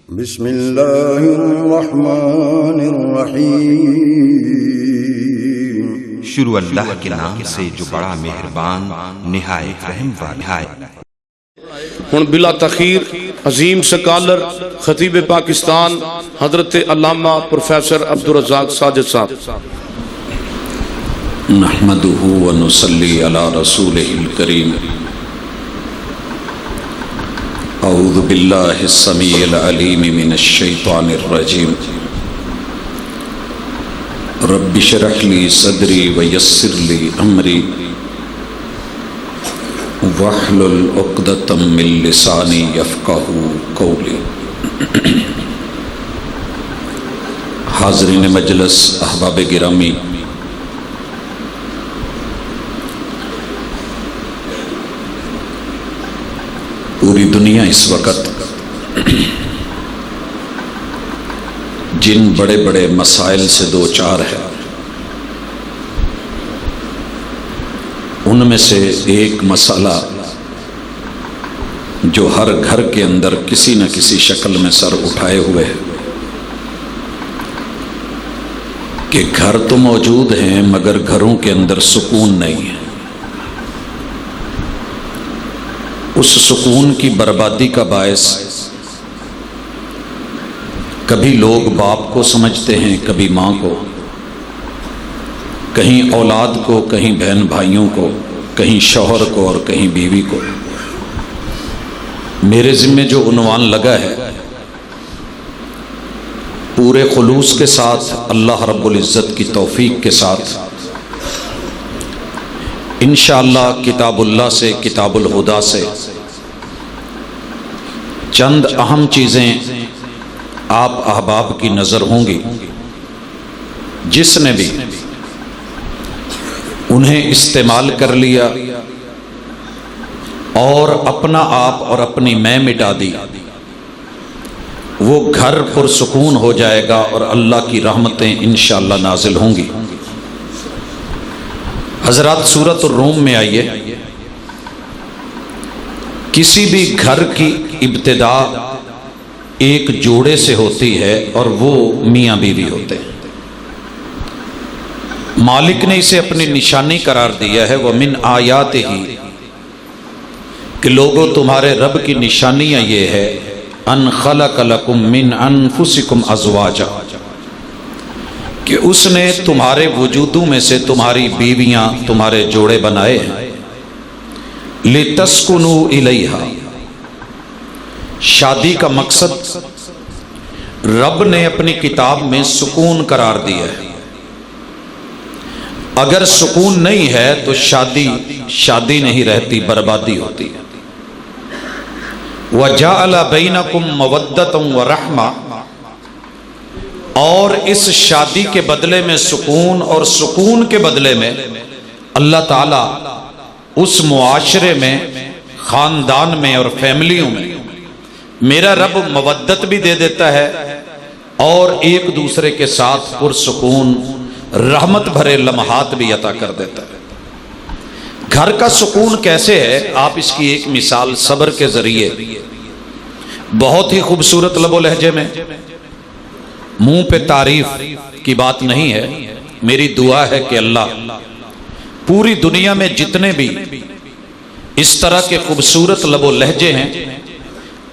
बिस्मिल्लाहिर्रहमानिर्रहीम। शुरू अल्लाह के नाम से जो बड़ा मेहरबान निहायत रहम वाला है। हुण बिला तखीर अजीम स्कॉलर खतीब पाकिस्तान हजरत अल्लामा प्रोफेसर अब्दुल रज़ाक साजिद साहब। नहमदुहु व नुसल्ली अला रसूलिहिल करीम। अऊज़ु बिल्लाहि समीइल अलीम मिनश शैतानिर रजीम। रब्बि इश्रह ली सदरी व यस्सिर ली अमरी वहलुल उक़दतम मिन लिसानी यफ़क़हू क़ौली। हाज़रीन मजलिस, अहबाब गिरामी, पूरी दुनिया इस वक़्त जिन बड़े बड़े मसाइल से दो चार है, उनमें से एक मसला जो हर घर के अंदर किसी न किसी शक्ल में सर उठाए हुए है कि घर तो मौजूद हैं मगर घरों के अंदर सुकून नहीं है। उस सुकून की बर्बादी का बायस कभी लोग बाप को समझते हैं, कभी माँ को, कहीं औलाद को, कहीं बहन भाइयों को, कहीं शौहर को और कहीं बीवी को। मेरे ज़िम्मे जो उन्वान लगा है, पूरे खुलूस के साथ, अल्लाह रब्बुल इज़्ज़त की तौफीक के साथ, इंशाअल्लाह किताबुल्लाह से, किताबुल हुदा से चंद अहम चीज़ें आप अहबाब की नज़र होंगी, जिसने भी उन्हें इस्तेमाल कर लिया और अपना आप और अपनी मैं मिटा दी, वो घर पुरसुकून हो जाएगा और अल्लाह की रहमतें इंशाअल्लाह नाजिल होंगी। हजरात, सूरत रूम में आइए। किसी भी घर की इब्तिदा एक जोड़े से होती है और वो मियाँ बीवी होते हैं। मालिक ने इसे अपनी निशानी करार दिया है, वह मिन आयातिही, कि लोगों तुम्हारे रब की निशानियाँ ये है, अन खलक लकुम मिन अनफुसिकुम अज़वाजा, कि उसने तुम्हारे वजूदों में से तुम्हारी बीवियां, तुम्हारे जोड़े बनाए हैं। लितस्कुनु इलैहा, शादी का मकसद रब ने अपनी किताब में सुकून करार दिया है। अगर सुकून नहीं है तो शादी नहीं रहती, बर्बादी होती है। वजअल बैनकुम मवद्दतम व रहमा, और इस शादी के बदले में सुकून, और सुकून के बदले में अल्लाह ताला उस मुआशरे में, खानदान में और फैमिलियों में मेरा रब मवद्दत भी दे देता है और एक दूसरे के साथ पुरसुकून रहमत भरे लम्हात भी अता कर देता है। घर का सुकून कैसे है, आप इसकी एक मिसाल सब्र के जरिए, बहुत ही खूबसूरत लबो लहजे में, मुंह पे तारीफ की बात नहीं है, मेरी दुआ है कि अल्लाह पूरी दुनिया में जितने भी इस तरह के खूबसूरत लबो लहजे हैं,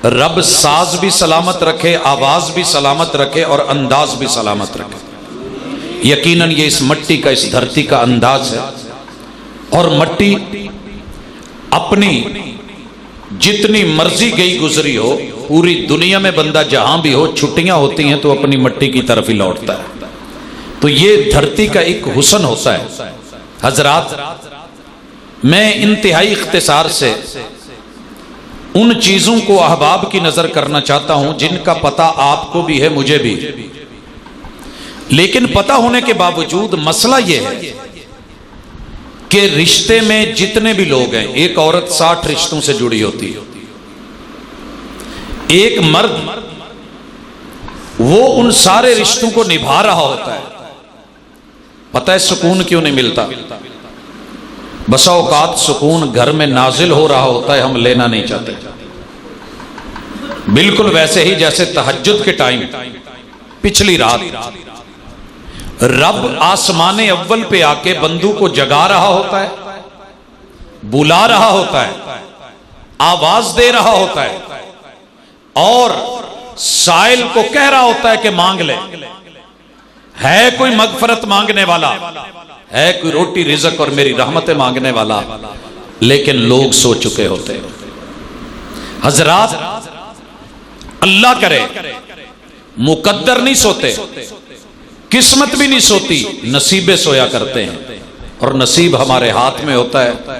रब साज भी सलामत रखे, आवाज भी सलामत रखे और अंदाज भी सलामत रखे। यकीनन ये इस मट्टी का, इस धरती का अंदाज है। और मट्टी अपनी जितनी मर्जी गई गुजरी हो, पूरी दुनिया में बंदा जहां भी हो, छुट्टियां होती हैं तो अपनी मट्टी की तरफ ही लौटता है। तो ये धरती का एक हुस्न होता है। हजरात, मैं इंतहाई इख्तिसार से उन चीजों को अहबाब की नजर करना चाहता हूं जिनका पता आपको भी है, मुझे भी, लेकिन पता होने के बावजूद मसला यह है कि रिश्ते में जितने भी लोग हैं, एक औरत 60 रिश्तों से जुड़ी होती है, एक मर्द वो उन सारे रिश्तों को निभा रहा होता है। पता है सुकून क्यों नहीं मिलता? बसा औकात सुकून घर में नाजिल हो रहा होता है, हम लेना नहीं चाहते। बिल्कुल वैसे ही जैसे तहज्जुद के टाइम पिछली रात रब आसमाने अव्वल पे आके बंदू को जगा रहा होता है, बुला रहा होता है, आवाज दे रहा होता है और साइल को कह रहा होता है कि मांग ले। है कोई मगफरत मांगने वाला, है कोई रोटी रिज़्क और मेरी रहमतें मांगने वाला, लेकिन लोग सो चुके होते हैं। हजरात, अल्लाह करे मुकद्दर नहीं सोते, किस्मत भी नहीं सोती, नसीबे सोया करते हैं और नसीब हमारे हाथ में होता है।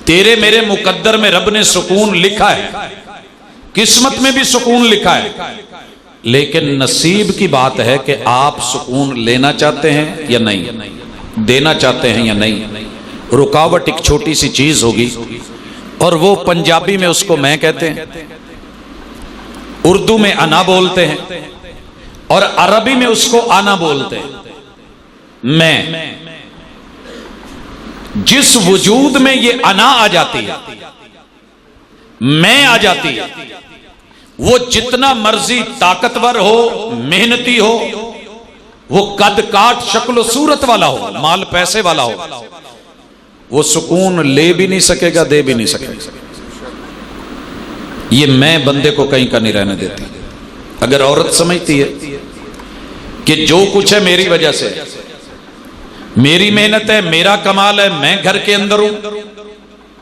तेरे मेरे मुकद्दर में रब ने सुकून लिखा है, किस्मत में भी सुकून लिखा है, लेकिन नसीब की बात है कि आप सुकून लेना चाहते हैं या नहीं, देना चाहते हैं या नहीं। रुकावट एक छोटी सी चीज होगी और वो पंजाबी में उसको मैं कहते हैं, उर्दू में अना बोलते हैं और अरबी में उसको आना बोलते हैं। मैं जिस वजूद में ये अना आ जाती है, मैं आ जाती है, वो जितना मर्जी ताकतवर हो, मेहनती हो, वो कद काट शक्ल सूरत वाला हो, माल पैसे वाला हो, वो सुकून ले भी नहीं सकेगा, दे भी नहीं सकेगा। ये मैं बंदे को कहीं का नहीं रहने देती। अगर औरत समझती है कि जो कुछ है मेरी वजह से, मेरी मेहनत है, मेरा कमाल है, मैं घर के अंदर हूं,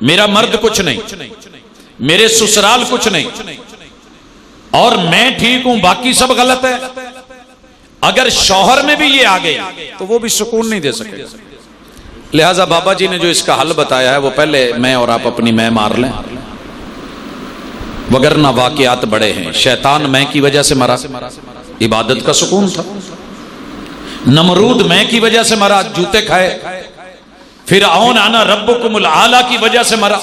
मेरा मर्द कुछ नहीं, मेरे ससुराल कुछ नहीं और मैं ठीक हूं, बाकी सब गलत है, अगर शौहर में भी ये आ गई तो वो भी सुकून नहीं दे सकेगा। लिहाजा बाबा जी ने जो इसका हल बताया है वो पहले मैं और आप अपनी मैं मार लें, वगरना वाकयात बड़े हैं। शैतान मैं की वजह से मरा, इबादत का सुकून था। नमरूद मैं की वजह से मरा, जूते खाए। फिरऔन आना रब्बुकुमुल आला की वजह से मरा।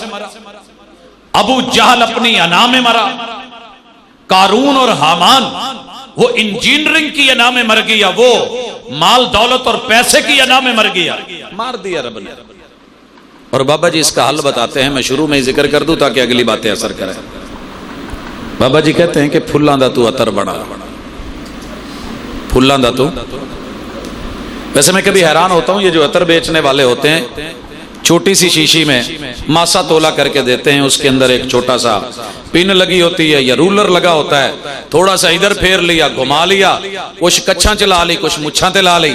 अबू जहल अपनी अना में मरा। कारून और हामान वो इंजीनियरिंग की अना में मर गया, वो माल दौलत और पैसे की अना में मर गया, मार दिया रब ने। और बाबा जी इसका हल बताते हैं, मैं शुरू में ही जिक्र कर दूं ताकि अगली बातें असर करें। बाबा जी कहते हैं कि फुल्लां दा तू अतर बना, फुल्लां दा तू। वैसे मैं कभी हैरान होता हूं, ये जो अतर बेचने वाले होते हैं छोटी सी शीशी में मासा तोला करके देते हैं, उसके अंदर एक छोटा सा पिन लगी होती है या रूलर लगा होता है, थोड़ा सा इधर फेर लिया, घुमा लिया, कुछ कच्छा चला ली, कुछ मुच्छा चला ली।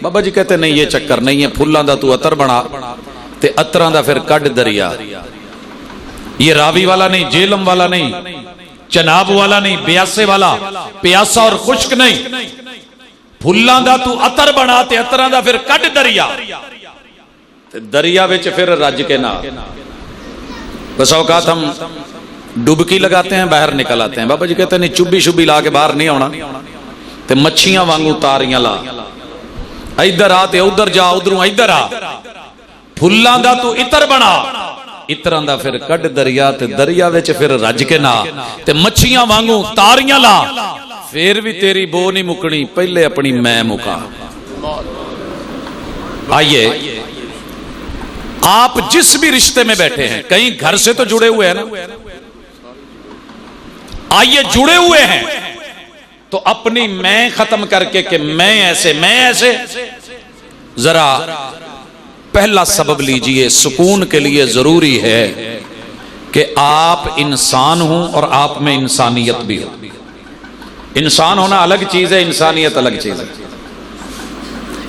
बाबा जी कहते नहीं, ये चक्कर नहीं है, फुल्लां दा तू अतर बना ते अतरां दा फिर कड दरिया। ये रावी वाला नहीं, जेलम वाला नहीं, चनाब वाला नहीं, ब्यासे वाला, प्यासा और खुश्क नहीं, फुल्लां दा तू अतर बना ते अतरां दा फिर कड दरिया। दरिया विच फिर रज के ना। बस औकात हम डुबकी लगाते हैं, बाहर निकल आते हैं। बाबा जी कहते हैं नहीं, चुब्बी शुब्बी ला के बाहर नहीं आना, ते मच्छियां वांगू तारियां ला, इधर आ ते उधर जा, उधरों इधर आ। फुल्लां दा तू इतर बना, इतरां दा फिर कड दरिया, ते दरिया विच फिर रज के ना, ते मच्छियां वांगू तारियां ला। फिर भी तेरी बो नहीं मुकनी, पहले अपनी मैं मुका। आइए, आप जिस भी रिश्ते में बैठे हैं, कहीं घर से तो जुड़े हुए हैं ना, आइए जुड़े हुए हैं तो अपनी मैं खत्म करके कि मैं ऐसे, जरा पहला सबब लीजिए। सुकून के लिए जरूरी है कि आप इंसान हो और आप में इंसानियत भी हो। इंसान होना अलग चीज है, इंसानियत अलग चीज है।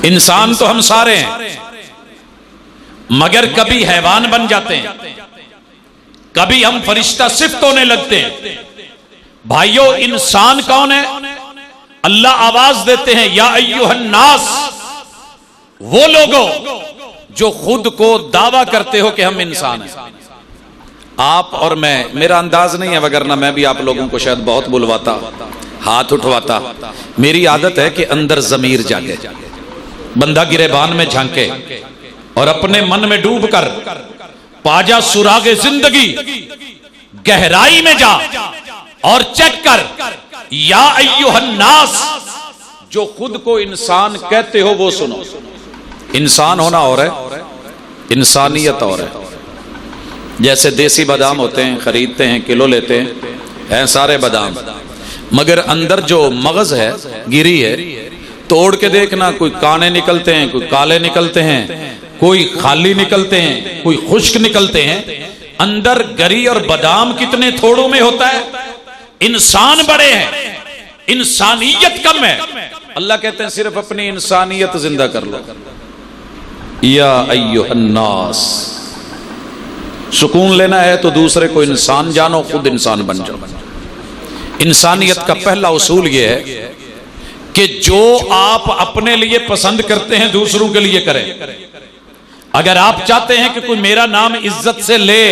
इंसान तो हम सारे हैं, मगर कभी हैवान बन जाते हैं, कभी हम फरिश्ता सिफ्त होने लगते हैं। भाइयों, इंसान कौन है? अल्लाह आवाज देते हैं, या अय्युहन नास, वो लोगों जो खुद को दावा करते हो कि हम इंसान हैं। आप और मैं, मेरा अंदाज नहीं है, वगरना मैं भी आप लोगों को शायद बहुत बुलवाता, हाथ उठवाता। मेरी आदत है कि अंदर जमीर जागे, बंदा गिरेबान में झांके और अपने मन में डूब कर पाजा सुरागे जिंदगी, गहराई में जा और चेक कर, या अय्युहन नास, जो खुद को इंसान कहते हो वो सुनो। इंसान होना और है, इंसानियत और है। जैसे देसी बादाम होते हैं, खरीदते हैं, किलो लेते हैं, हैं सारे बादाम, मगर अंदर जो मगज है गिरी है, तोड़ के देखना, कोई काने निकलते हैं, कोई काले निकलते हैं, कोई खाली निकलते हैं, कोई खुश्क निकलते हैं। अंदर गरी और बादाम कितने थोड़ों में होता है। इंसान बड़े हैं, इंसानियत कम है। अल्लाह कहते हैं सिर्फ अपनी इंसानियत जिंदा कर लो। या अय्युहन्नास, सुकून लेना है तो दूसरे को इंसान जानो, खुद इंसान बन जाओ। इंसानियत का पहला उसूल यह है कि जो आप अपने लिए पसंद करते हैं दूसरों के लिए करें। अगर आप चाहते हैं कि कोई मेरा नाम इज्जत से ले,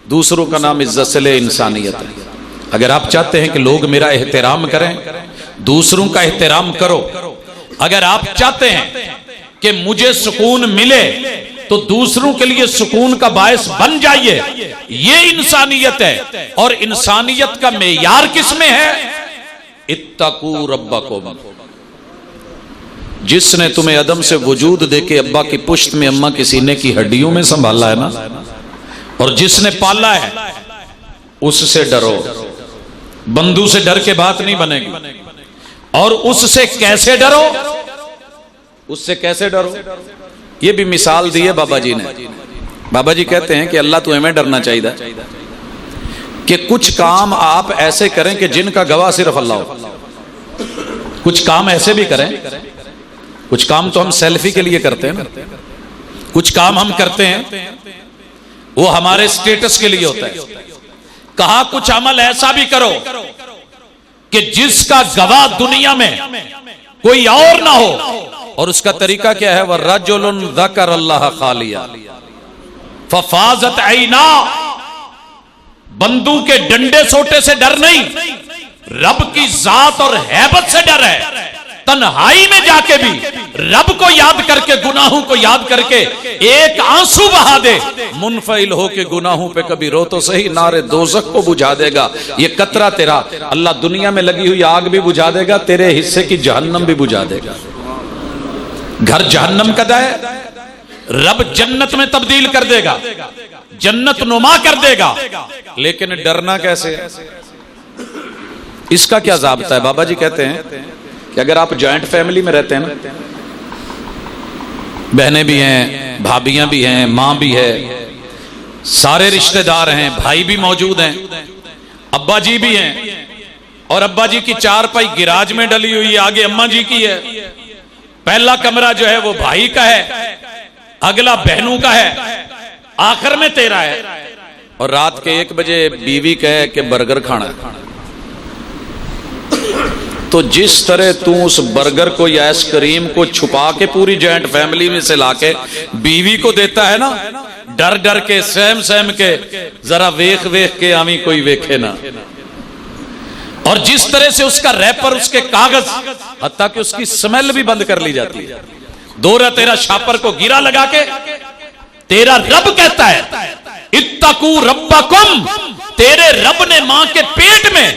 दूसरों का नाम इज्जत से ले, इंसानियत है। अगर आप चाहते हैं कि लोग मेरा एहतराम करें, दूसरों का एहतराम करो। अगर आप चाहते हैं कि मुझे सुकून मिले तो दूसरों के लिए सुकून का बायस बन जाइए, ये इंसानियत है। और इंसानियत का मेयार किसमें है? इत्तकू रब्बकुम। जिसने तुम्हें अदम से वजूद देके अब्बा की पुश्त में अम्मा की सीने की हड्डियों में संभाला है ना, और जिसने पाला है, उससे डरो। बंधु से डर के बात नहीं बनेगी। और उससे कैसे डरो? उससे कैसे डरो? ये भी मिसाल दी है बाबा जी ने। बाबा जी कहते हैं कि अल्लाह तो हमें डरना चाहिए कि कुछ काम आप ऐसे करें कि जिनका गवाह सिर्फ अल्लाह हो। कुछ काम ऐसे भी करें, कुछ काम तो हम सेल्फी के लिए करते हैं ना, कुछ काम हम करते हैं वो हमारे स्टेटस के लिए होता है। कहा कुछ अमल ऐसा भी करो कि जिसका गवाह दुनिया में कोई और ना हो। और उसका तरीका क्या है? वह रजुलुन ज़कर अल्लाह खालिया फफाज़त ऐना। बंदूक के डंडे सोटे से डर नहीं, रब की जात और हैबत से डर है। तन्हाई में जाके भी रब को याद करके, गुनाहों को याद करके एक आंसू बहा दे, मुनफइल हो के गुनाहों पे कभी रो तो सही, नारे दोज़ख को बुझा देगा। ये कतरा तेरा अल्लाह दुनिया में लगी हुई आग भी बुझा देगा, तेरे हिस्से की जहन्नम भी बुझा देगा। घर जहन्नम का है, रब जन्नत में तब्दील कर देगा, जन्नत नुमा कर देगा। लेकिन डरना कैसे है? इसका क्या ज़ाब्ता है? बाबा जी कहते हैं कि अगर आप जॉइंट फैमिली में रहते हैं ना, बहनें भी हैं, भाभियां भी हैं, मां भी है, सारे रिश्तेदार हैं, भाई भी मौजूद हैं, अब्बा जी भी हैं, और अब्बा जी की चारपाई गिराज में डली हुई है, आगे अम्मा जी की है। पहला कमरा जो है वो भाई का है, अगला बहनों का है, आखिर में तेरा है। और रात के 1 बजे बीवी कहे कि बर्गर खाना है, तो जिस तरह तू उस बर्गर को या आइसक्रीम को छुपा के पूरी जॉइंट फैमिली में से लाके बीवी को देता है ना, डर डर के, सहम सहम के, जरा वेख वेख के आमी कोई वेखे ना। और जिस तरह से उसका रैपर, उसके कागज, हत्ता कि उसकी स्मेल भी बंद कर ली जाती है। दोरा तेरा शापर को गिरा लगा के तेरा रब कहता है इत्तकू रब्बकुम। तेरे रब ने मां के पेट में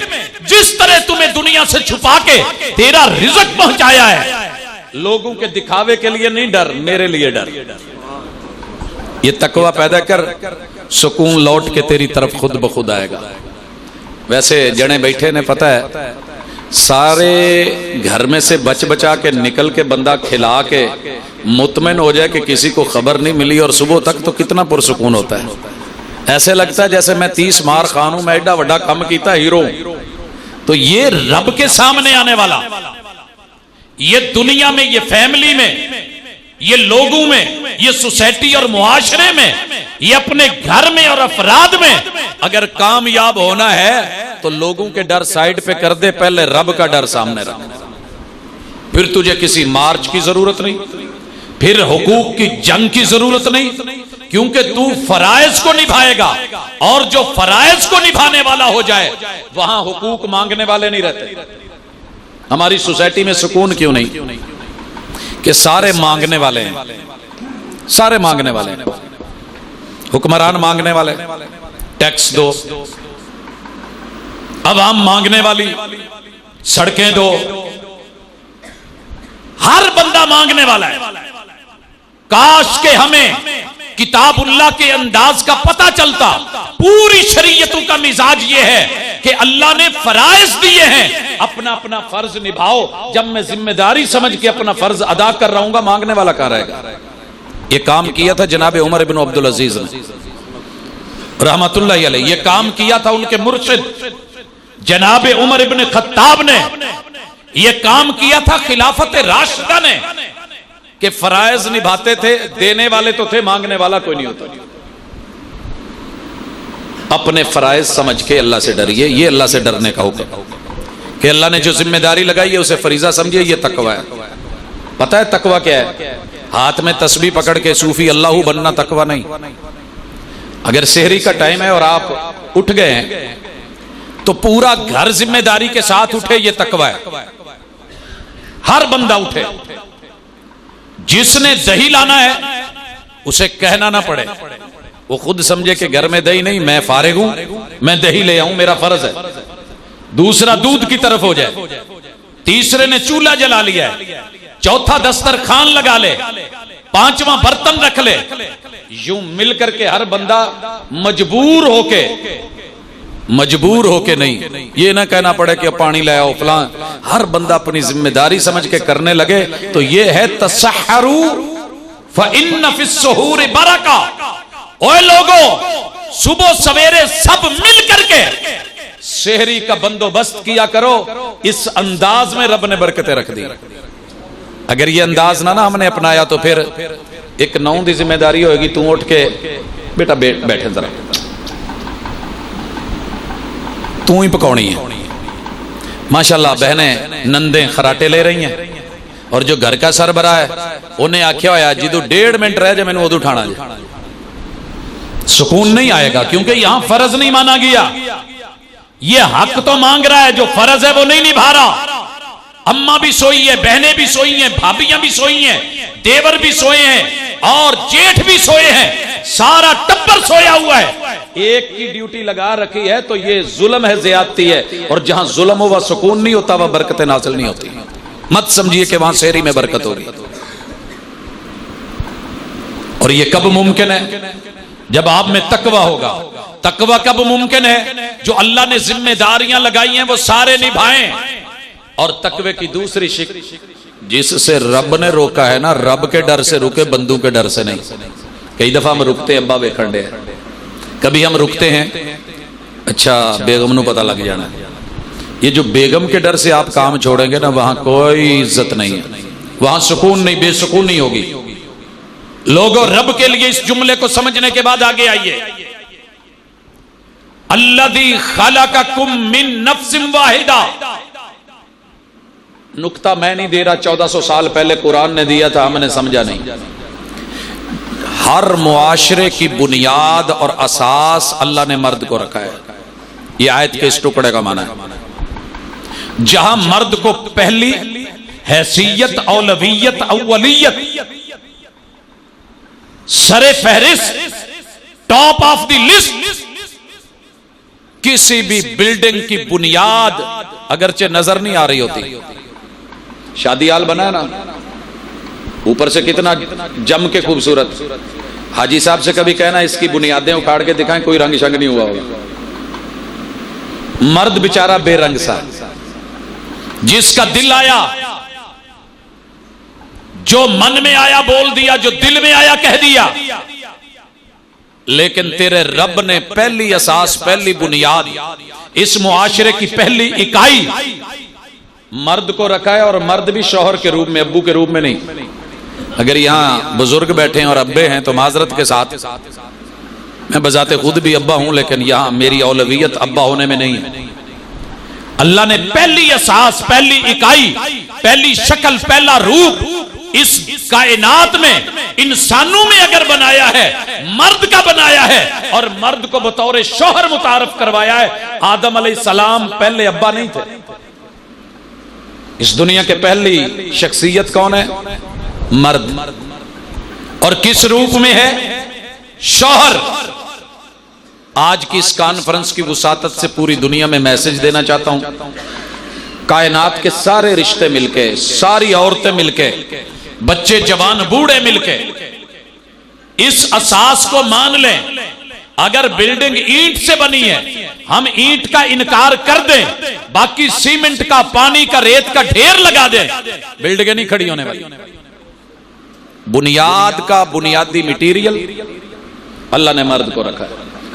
जिस तरह तुम्हें दुनिया से छुपा के तेरा रिज़्क पहुंचाया है, लोगों के दिखावे के लिए नहीं डर, मेरे लिए डर। ये तकवा पैदा कर, सुकून लौट के तेरी तरफ खुद ब खुद आएगा। वैसे जने बैठे ने पता है, सारे घर में से बच बचा के निकल के बंदा खिला के मुतमइन हो जाए कि किसी को खबर नहीं मिली, और सुबह तक तो कितना पुरसुकून होता है। ऐसे लगता है जैसे मैं 30 मार खान हूं, मैं एडा वड्डा कम कीता हीरो। तो ये रब के सामने आने वाला, ये दुनिया में, ये फैमिली में, ये लोगों में, ये सोसाइटी और मुआशरे में, ये अपने घर में और अफराद में अगर कामयाब होना है तो लोगों के डर साइड पे कर दे, पहले रब का डर सामने रख। फिर तुझे किसी मार्च की जरूरत नहीं, फिर हुकूक की जंग की जरूरत नहीं, क्योंकि तू फराइज को निभाएगा। और जो फराइज को निभाने वाला हो जाए वहां हुकूक मांगने वाले नहीं रहते। हमारी सोसाइटी में सुकून क्यों नहीं? कि सारे मांगने वाले हैं, सारे मांगने वाले हैं। हुक्मरान मांगने वाले, टैक्स दो, अवाम मांगने वाली, सड़कें दो, हर बंदा मांगने वाला है। काश के हमें किताबुल्लाह के अंदाज का पता चलता। पूरी शरीयतों का मिजाज ये है कि अल्लाह ने फराइज दिए हैं, अपना अपना फर्ज निभाओ। जब मैं जिम्मेदारी समझ के अपना फर्ज अदा कर रहा हूं, मांगने वाला कहां रहेगा। ये काम किया था जनाब उमर इब्न अब्दुल अजीज ने रहमतुल्लाह अलैह। ये काम किया था उनके मुर्शिद जनाब उमर इब्न खत्ताब ने। ये काम किया था खिलाफत राशिदा ने कि फराइज निभाते थे, देने वाले तो थे, मांगने वाला कोई नहीं होता। अपने फराइज समझ के अल्लाह से डरिए, ये अल्लाह से डरने का हुक्म कि अल्लाह ने जो जिम्मेदारी लगाई है उसे फरीजा समझिए, ये तकवा है। पता है तकवा क्या है? हाथ में तस्बीह पकड़ के सूफी अल्लाहू बनना तकवा नहीं। अगर सेहरी का टाइम है और आप उठ गए हैं तो पूरा घर जिम्मेदारी के साथ उठे, ये तकवा है। हर बंदा उठे। जिसने दही लाना है उसे कहना ना पड़े, वो खुद समझे कि घर में दही नहीं, मैं फारिग हूं, मैं दही ले आऊं, मेरा फर्ज है। दूसरा दूध की तरफ हो जाए, तीसरे ने चूल्हा जला लिया है, चौथा दस्तरखान लगा ले, पांचवा बर्तन रख ले। यूं मिल करके हर बंदा मजबूर होके नहीं, ये ना कहना पड़े कि पानी ले आओ फलां। हर बंदा अपनी जिम्मेदारी समझ के करने लगे तो ये है तसहरू फइन्न फिस्सुहूरि बरका। ओए लोगों, सुबह सवेरे सब मिल करके सेहरी का बंदोबस्त किया करो। इस अंदाज में रब ने बरकतें रख दी। अगर ये अंदाज ना हमने अपनाया तो फिर एक नौ दी जिम्मेदारी होगी, तू उठ के बेटा बैठे जरा, तू ही पकाउनी है। माशाल्लाह बहनें नंदे खराटे ले रही हैं और जो घर का सरबरा है उन्हें आख्या होया जिदू 1.5 मिनट रह जाए मैंने उदू उठाना जी। सुकून नहीं आएगा क्योंकि यहां फर्ज नहीं माना गया। ये हक तो मांग रहा है, जो फर्ज है वो नहीं निभा रहा। अम्मा भी सोई है, बहनें भी सोई हैं, भाभियां भी सोई हैं, देवर भी सोए हैं और जेठ भी सोए हैं, सारा टब्बर सोया हुआ है। एक की ड्यूटी लगा रखी है तो ये जुल्म है, ज्यादती है। और जहां जुल्म हो वह सुकून नहीं होता, वह बरकतें नाज़िल नहीं होती। मत समझिए कि वहां सेहरी में बरकत होगी। और ये कब मुमकिन है? जब आप में तकवा होगा। तकवा कब मुमकिन है? जो अल्लाह ने जिम्मेदारियां लगाई हैं वो सारे निभाएं। और तकवे की दूसरी शिक जिससे रब ने रोका है ना, रब के डर से रुके, बंदू के डर से नहीं। कई दफा हम रुकते अब्बा वेखंडे, कभी हम रुकते हैं अच्छा बेगम नू पता लग जाना। ये जो बेगम के डर से आप काम छोड़ेंगे ना, वहां कोई इज्जत नहीं है, वहां सुकून नहीं, बेसुकूनी होगी। लोगों, रब के लिए इस जुमले को समझने के बाद आगे आइए। अल्लज़ी खलक़कुम मिन नफ्सिन वाहिदा। नुक्ता मैं नहीं दे रहा, 1400 साल पहले कुरान ने दिया था, हमने समझा नहीं। हर मुआशरे की बुनियाद और असास अल्लाह ने मर्द को रखा है। यह आयत के इस टुकड़े का माना है। जहां मर्द को पहली हैसियत, औलवियत, अव्वलियत, सरे फहरिस्त, टॉप ऑफ द लिस्ट, किसी भी बिल्डिंग की बुनियाद अगरचे नजर नहीं आ रही होती। शादी हाल बना है ना, ऊपर से कितना जम के खूबसूरत। हाजी साहब से कभी कहना इसकी बुनियादें उखाड़ के दिखाएं, कोई रंग शंग नहीं हुआ होगा। मर्द बेचारा बेरंग सा, जिसका दिल आया, जो मन में आया बोल दिया, जो दिल में आया कह दिया। लेकिन तेरे रब ने पहली असास, पहली बुनियाद, इस मुआशरे की पहली इकाई मर्द को रखा है। और मर्द भी शौहर के रूप में, अब्बू के रूप में नहीं। अगर यहां बुजुर्ग बैठे हैं और अब्बे हैं तो माजरत के साथ, मैं बजाते खुद भी अब्बा हूं, लेकिन यहां मेरी औलवियत अब्बा होने में नहीं है। अल्लाह ने पहली असास, पहली इकाई, पहली शक्ल, पहला रूप इस कायनात में, इंसानों में अगर बनाया है, मर्द का बनाया है और मर्द को बतौर शौहर मुतारफ करवाया है। आदम अलैहिस्सलाम पहले अब्बा नहीं थे। इस दुनिया के पहली शख्सियत कौन है? मर्द। और किस रूप में है? शौहर। आज की इस कॉन्फ्रेंस की वसातत से पूरी दुनिया में मैसेज देना चाहता हूं। कायनात के सारे रिश्ते मिलके, सारी औरतें मिलके, बच्चे जवान बूढ़े मिलके इस असास को मान लें, अगर बिल्डिंग ईंट से बनी है, हम ईंट का इनकार कर दें, बाकी सीमेंट का, पानी का, रेत का ढेर लगा दें, बिल्डिंगें नहीं खड़ी होने वाली। बुनियाद का बुनियादी मटीरियल अल्लाह ने मर्द को रखा है।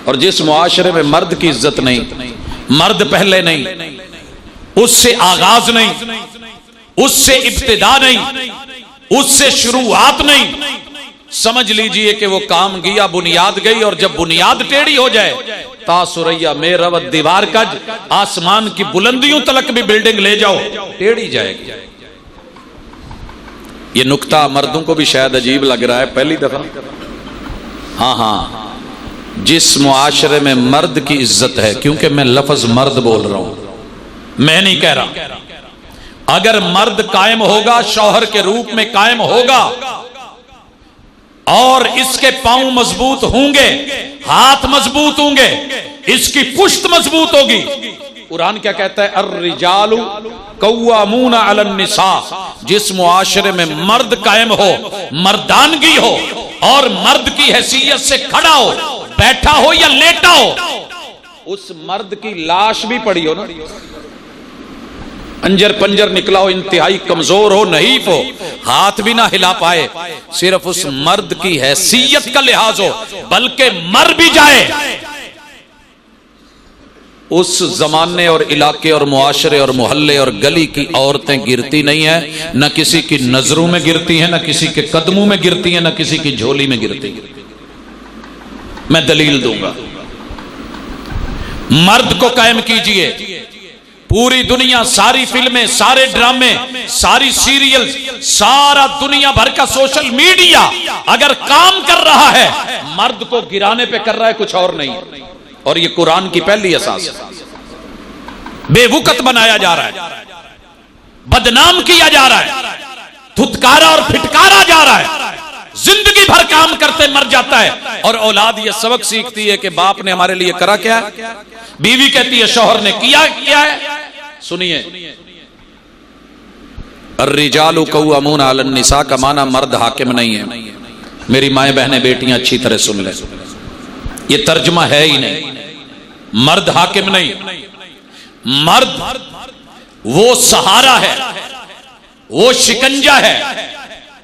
और जिस मुआशरे में मर्द की इज्जत नहीं, मर्द पहले नहीं, उससे आगाज नहीं, उससे इब्तिदा नहीं, उससे शुरुआत नहीं, समझ लीजिए कि वो काम गया, बुनियाद गई। और जब बुनियाद टेढ़ी हो जाए, तासुरैया में रवत दीवार कज, आसमान की बुलंदियों तलक भी बिल्डिंग ले जाओ, टेढ़ी जाएगी। ये नुक्ता मर्दों को भी शायद अजीब लग रहा है पहली दफा। हाँ, जिस मुआशरे में मर्द की इज्जत है, क्योंकि मैं लफ्ज मर्द बोल रहा हूं, मैं नहीं कह रहा, अगर मर्द कायम होगा, शौहर के रूप में कायम होगा, और इसके पांव मजबूत होंगे, हाथ मजबूत होंगे, इसकी पुश्त मजबूत होगी। कुरान क्या कहता है? अर्रिजालु कव्वामूना अलन निसा। जिस मुआशरे में मर्द कायम हो, मर्दानगी हो, और मर्द की हैसियत से खड़ा हो, बैठा हो या लेटा हो, उस मर्द की लाश भी पड़ी हो ना, अंजर पंजर निकला हो, इंतहाई कमजोर हो, नहीफ हो, हाथ भी ना हिला पाए, सिर्फ उस मर्द की हैसियत का लिहाज हो, बल्कि मर भी जाए, उस जमाने और इलाके और मुआशरे और मोहल्ले और गली की औरतें गिरती नहीं है, न किसी की नजरों में गिरती हैं, न किसी के कदमों में गिरती हैं, न किसी की झोली में गिरती हैं। मैं दलील दूंगा। मर्द को कायम कीजिए। पूरी दुनिया, सारी फिल्में, सारे ड्रामे, सारी सीरियल, सारा दुनिया भर का सोशल मीडिया अगर काम कर रहा है, मर्द को गिराने पे कर रहा है, कुछ और नहीं। और ये कुरान की पहली असास है। बेवकत बनाया जा रहा है, बदनाम किया जा रहा है, धुतकारा और फिटकारा जा रहा है, जिंदगी भर काम करते मर जाता है। और औलाद ये सबक सीखती है कि बाप ने हमारे लिए करा क्या है, बीवी कहती है शौहर ने किया क्या है। सुनिए, अर्रिजालु कव्वामूना अलन निसा का माना मर्द हाकिम नहीं है। मेरी माएं बहनें बेटियां अच्छी तरह सुन ले, ये तर्जमा है ही नहीं। मर्द हाकिम नहीं, मर्द वो सहारा है, वो शिकंजा है,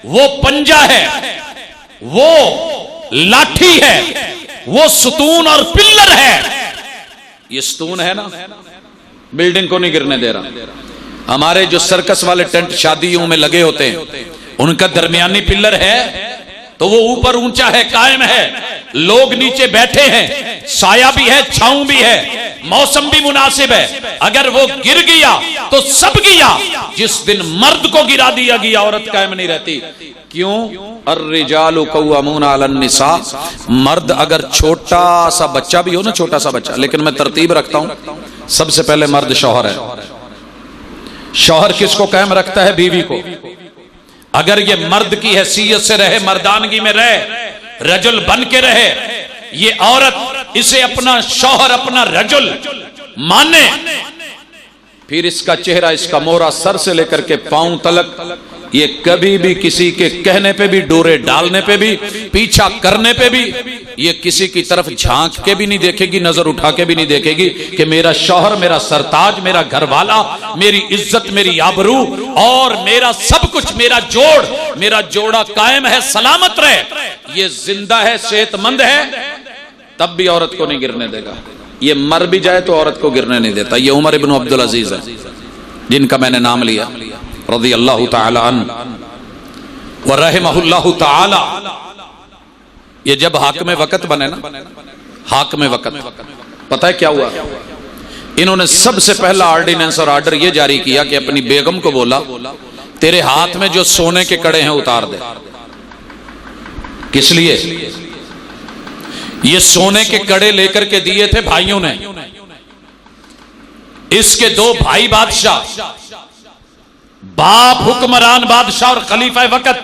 वो पंजा है, वो लाठी है, वो सुतून और पिल्लर है। ये सुतून है ना, बिल्डिंग को नहीं गिरने दे रहा। हमारे जो सर्कस वाले टेंट शादियों में लगे होते हैं, उनका दरमियानी पिल्लर है तो वो ऊपर ऊंचा है, कायम है, लोग नीचे बैठे हैं, साया भी है, छांव भी है, मौसम भी मुनासिब है। अगर वो गिर गया तो सब गया। जिस दिन मर्द को गिरा दिया गया, औरत कायम नहीं रहती। क्यों? अर्रिजालु कव्वामूना अलन निसा। मर्द अगर छोटा सा बच्चा भी हो ना, छोटा सा बच्चा, लेकिन मैं तरतीब रखता हूं, सबसे पहले मर्द शौहर है। शौहर किसको कायम रखता है? बीवी को। अगर ये मर्द की हैसियत से रहे, मर्दानगी में रहे, रजुल बन के रहे, ये औरत इसे अपना शौहर, अपना रजुल माने, फिर इसका चेहरा, इसका मोहरा सर से लेकर के पांव तलक, ये कभी भी किसी के कहने पे भी, डोरे डालने पे भी, पीछा करने पे भी, ये किसी की तरफ झांक के भी नहीं देखेगी, नजर उठा के भी नहीं देखेगी कि मेरा शौहर, मेरा सरताज, मेरा घरवाला, मेरी इज्जत, मेरी आबरू और मेरा सब कुछ, मेरा जोड़ा कायम है, सलामत रहे, ये जिंदा है, सेहतमंद है, तब भी औरत को नहीं गिरने देगा। ये मर भी जाए तो औरत को गिरने नहीं देता। ये उमर इब्न अब्दुल अजीज है, जिनका मैंने नाम लिया, रज़ी अल्लाह तआला अन्हु व रहमहुल्लाह तआला। ये जब हाकिम वक़्त बने ना, हाकिम वक़्त, पता है क्या हुआ? इन्होंने सबसे पहला ऑर्डिनेंस और आर्डर ये जारी किया कि अपनी बेगम को बोला, तेरे हाथ में जो सोने के कड़े हैं उतार दे। किस लिए? ये सोने के कड़े लेकर के दिए थे भाइयों ने। इसके दो भाई बादशाह, बाप हुक्मरान बादशाह और खलीफा वक़्त,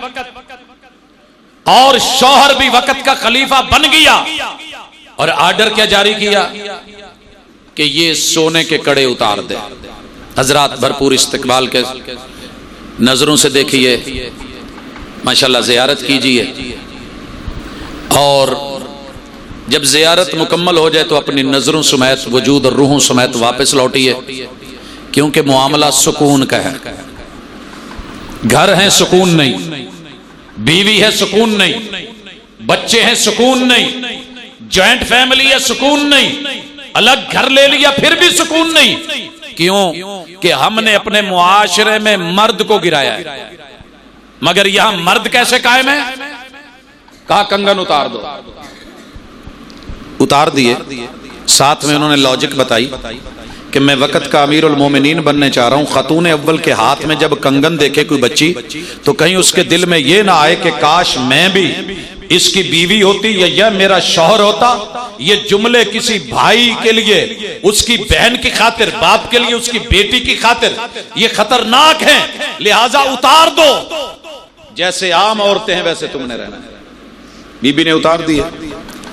और शौहर भी वक़्त का खलीफा बन गया। और आर्डर क्या जारी किया कि ये सोने के कड़े उतार दे। हजरात भरपूर इस्तकबाल के नजरों से देखिए, माशाल्लाह, ज़ियारत कीजिए। और जब ज़ियारत मुकम्मल हो जाए तो अपनी नज़रों समेत वजूद और रूहों समेत वापस लौटिए, क्योंकि मामला सुकून का है। घर है सुकून नहीं, बीवी है सुकून नहीं, बच्चे हैं सुकून नहीं, जॉइंट फैमिली है सुकून नहीं, अलग घर ले लिया फिर भी सुकून नहीं। क्यों? कि हमने अपने मुआशरे में मर्द को गिराया है। मगर यहां मर्द कैसे कायम है? कहा कंगन उतार दो, उतार दिए। साथ में उन्होंने लॉजिक बताई कि मैं वक़्त का अमीरुल मोमिनीन बनने चाह रहा हूं। खातून अव्वल के हाथ में जब कंगन देखे कोई बच्ची तो कहीं उसके दिल में यह ना आए कि काश मैं भी इसकी बीवी होती या यह मेरा शौहर होता। ये जुमले किसी भाई के लिए, उसकी बहन की खातिर, बाप के लिए उसकी बेटी की खातिर ये खतरनाक है, लिहाजा उतार दो। जैसे आम औरतें हैं वैसे तुमने रहना है। बीबी ने उतार दिए,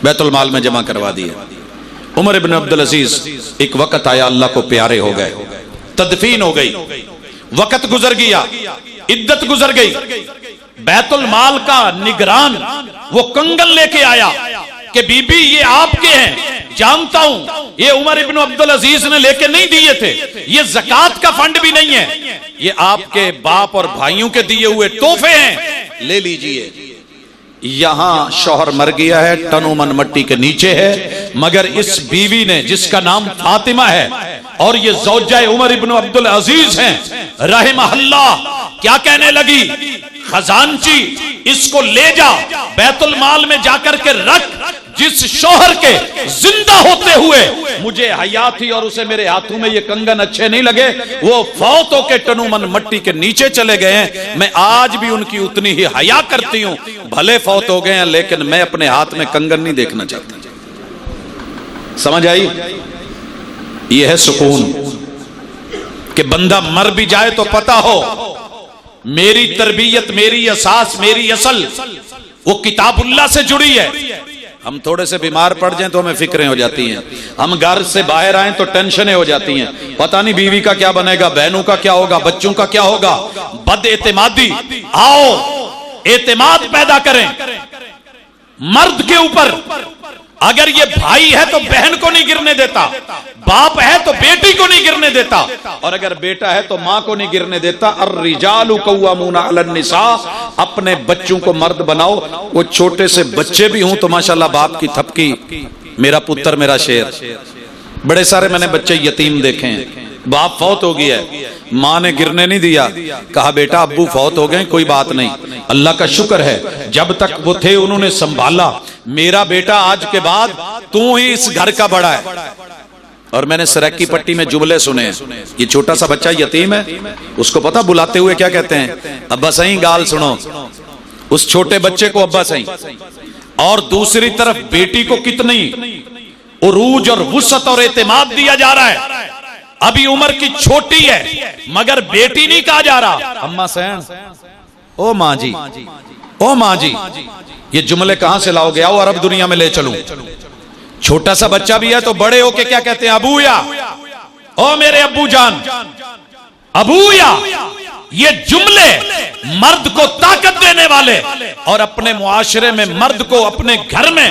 बैतुल माल में जमा करवा दिए। उमर इब्न अब्दुल अजीज एक वक्त आया, अल्लाह को प्यारे हो गए, तदफीन हो गई, वक्त गुजर गया, इद्दत गुजर गई। बैतुल माल का निगरान वो कंगन लेके आया कि बीबी ये आपके हैं, जानता हूं ये उमर इब्न अब्दुल अजीज ने लेके नहीं दिए थे, ये ज़कात का फंड भी नहीं है, ये आपके बाप और भाइयों के दिए हुए तोहफे हैं, ले लीजिए। यहां शौहर मर गया है, तनोमन मट्टी के नीचे है, मगर इस बीवी ने जिसका नाम फातिमा है और ये ज़ौजा उमर इब्न अब्दुल अजीज हैं रहमहुल्लाह, क्या कहने लगी? खजानची इसको ले जा, बैतुल माल में जाकर के रख, जिस शौहर के जिंदा होते हुए मुझे हया थी और उसे मेरे हाथों में ये कंगन अच्छे नहीं लगे, वो फौत होके तनुमन मट्टी के नीचे चले गए हैं। मैं आज भी उनकी उतनी ही हया करती हूं, भले फौत हो गए हैं लेकिन मैं अपने हाथ में कंगन नहीं देखना चाहती। समझ आई? ये है सुकून कि बंदा मर भी जाए तो पता हो मेरी तरबियत, मेरी असास, मेरी असल वो किताबुल्लाह से जुड़ी है। हम थोड़े से बीमार पड़ जाएं तो हमें फिक्रें हो जाती हैं, हम घर से बाहर आए तो टेंशनें हो जाती हैं, पता नहीं बीवी का क्या बनेगा, बहनों का क्या होगा, बच्चों का क्या होगा। बदएतिमादी, आओ एतिमाद पैदा करें मर्द के ऊपर। अगर ये भाई है तो बहन को नहीं गिरने देता, बाप है तो बेटी को नहीं गिरने देता, और अगर बेटा है तो मां को नहीं गिरने देता। अर्रिजालु कव्वामूना अलन निसा, अपने बच्चों को मर्द बनाओ। वो छोटे से बच्चे भी हों तो माशाल्लाह बाप की थपकी, मेरा पुत्र मेरा शेर। बड़े सारे मैंने बच्चे यतीम देखे हैं, बाप फौत हो गया है, मां ने गिरने नहीं दिया, कहा बेटा अब्बू फौत हो गए, कोई बात नहीं, अल्लाह का शुक्र है जब तक वो थे उन्होंने संभाला। मेरा बेटा आज के बाद तू ही इस घर का बड़ा है। और मैंने सरैकी पट्टी में जुमले सुने हैं, ये छोटा सा बच्चा यतीम है, उसको पता बुलाते हुए क्या कहते हैं? अब्बा सही गाल सुनो। उस छोटे बच्चे को अब्बा सही, और दूसरी तरफ बेटी को कितनी उरूज और वुसअत और एतिमाद दिया जा रहा है। अभी उम्र की छोटी है मगर बेटी नहीं कहा जा रहा, अम्मा सैन, ओ माँ जी, ओ माँ जी। ये जुमले कहां से लाओगे? आओ अरब दुनिया में ले चलूं। छोटा सा बच्चा भी है तो बड़े होके क्या कहते हैं? अबूया, ओ मेरे अब्बू जान, अबूया। ये जुमले मर्द को ताकत देने वाले, और अपने मुआशरे में मर्द को, अपने घर में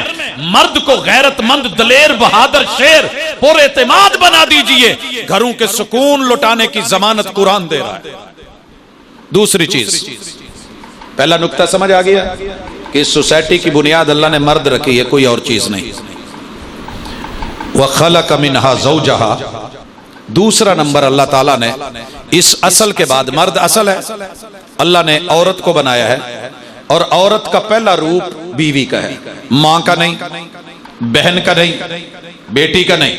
मर्द को गैरतमंद, दलेर, बहादुर, शेर, पुरएतिमाद बना दीजिए। घरों के सुकून लुटाने की जमानत कुरान दे रहा है। दूसरी चीज, पहला नुक्ता समझ आ गया कि इस सोसाइटी की बुनियाद अल्लाह ने मर्द रखी है, कोई और चीज नहीं। व खलक मिनहा ज़ौजहा, दूसरा नंबर अल्लाह ताला ने इस असल के बाद, मर्द असल है, अल्लाह ने औरत को बनाया है, और औरत का पहला रूप बीवी का है, मां का नहीं, बहन का नहीं, बेटी का नहीं,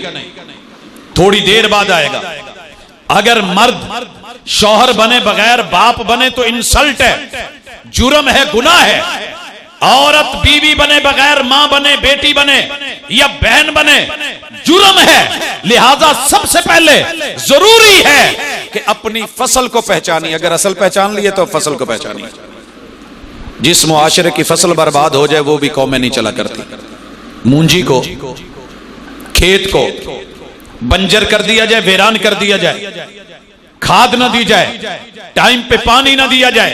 थोड़ी देर बाद आएगा। अगर मर्द शौहर बने बगैर बाप बने तो इंसल्ट है, जुर्म है, गुनाह है। औरत बीवी बने बगैर मां बने, बेटी बने या बहन बने, जुर्म है। लिहाजा सबसे पहले जरूरी है कि अपनी फसल को पहचानिए। अगर असल पहचान लिए तो फसल को पहचानिए। जिस मुआशरे की फसल बर्बाद हो जाए वो भी कौमें नहीं चला करती। मूंजी को, खेत को बंजर कर दिया जाए, वीरान कर दिया जाए, खाद न दी जाए, टाइम पे पानी न दिया जाए,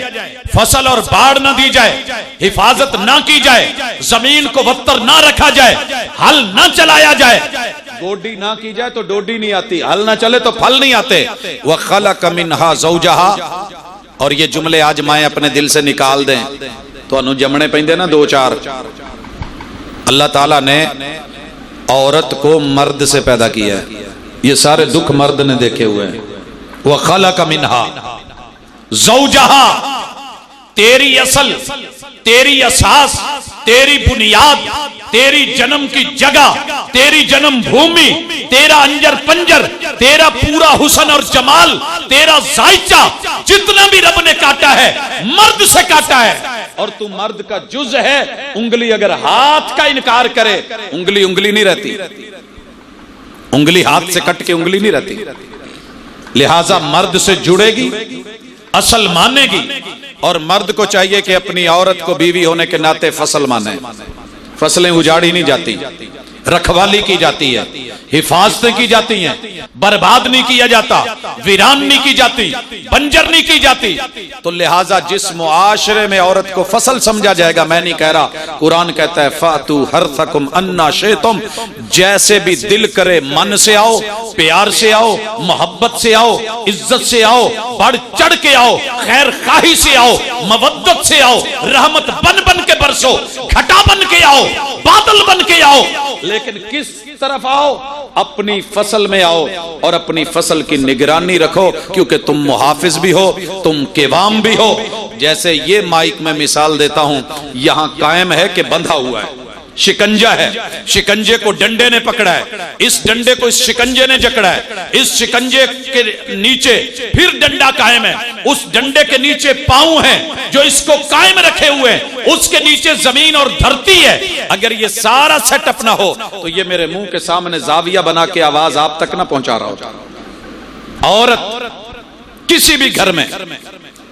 फसल और बाढ़ न दी जाए, हिफाजत न की जाए, जमीन को बत्तर न रखा जाए, हल न चलाया जाए, गोडी ना की जाए तो डोडी नहीं आती, हल ना चले तो फल नहीं आते। वह खलक मिनहा ज़ौजहा, और ये जुमले आज माए अपने दिल से निकाल दें तो अनु जमने पेंदे ना दो चार। अल्लाह ताला ने औरत को मर्द से पैदा किया है, ये सारे दुख मर्द ने देखे हुए हैं। वह खलक मिनहा ज़ौजहा, तेरी असल, तेरी असास, तेरी बुनियाद, तेरी जन्म की जगह, तेरी जन्म भूमि, तेरा अंजर पंजर, तेरा पूरा हुसन और जमाल, तेरा जायचा, जितना भी रब ने काटा है मर्द से काटा है। और तू मर्द का जुज है। उंगली अगर हाथ का इनकार करे, उंगली उंगली नहीं रहती, उंगली हाथ से कट के उंगली नहीं रहती। लिहाजा मर्द से जुड़ेगी, असल मानेगी, और मर्द को चाहिए कि अपनी औरत को बीवी होने के नाते फसल माने। फसलें उजाड़ी नहीं जाती, रखवाली की जाती है, हिफाजतें की जाती हैं, बर्बाद नहीं किया जाता, वीरान नहीं की जाती, बंजर नहीं की जाती। तो लिहाजा जिस मुआशरे में औरत को फसल समझा जाएगा, मैं नहीं कह रहा, कुरान कहता है फातू हरसकुम अन्ना शिअतुम, जैसे भी दिल करे मन से आओ, प्यार से आओ, मोहब्बत से आओ, इज्जत से आओ, बढ़ चढ़ के आओ, खैर खाही से आओ, मवद्दत से आओ, रहमत बन बन के बरसो, घटा बन के आओ, बादल बन के आओ, लेकिन किस तरफ आओ? अपनी फसल में आओ और अपनी फसल की निगरानी रखो, क्योंकि तुम मुहाफिज भी हो, तुम केवाम भी हो। जैसे ये माइक में मिसाल देता हूं, यहां कायम है कि बंधा हुआ है, शिकंजा है, शिकंजे को डंडे ने पकड़ा है, इस डंडे को इस शिकंजे ने जकड़ा है, इस शिकंजे के नीचे फिर डंडा कायम है, उस डंडे के नीचे पांव हैं जो इसको कायम रखे हुए हैं, उसके नीचे जमीन और धरती है। अगर ये सारा सेटअप ना हो तो ये मेरे मुंह के सामने जाविया बना के आवाज आप तक ना पहुंचा रहा होता। औरत किसी भी घर में,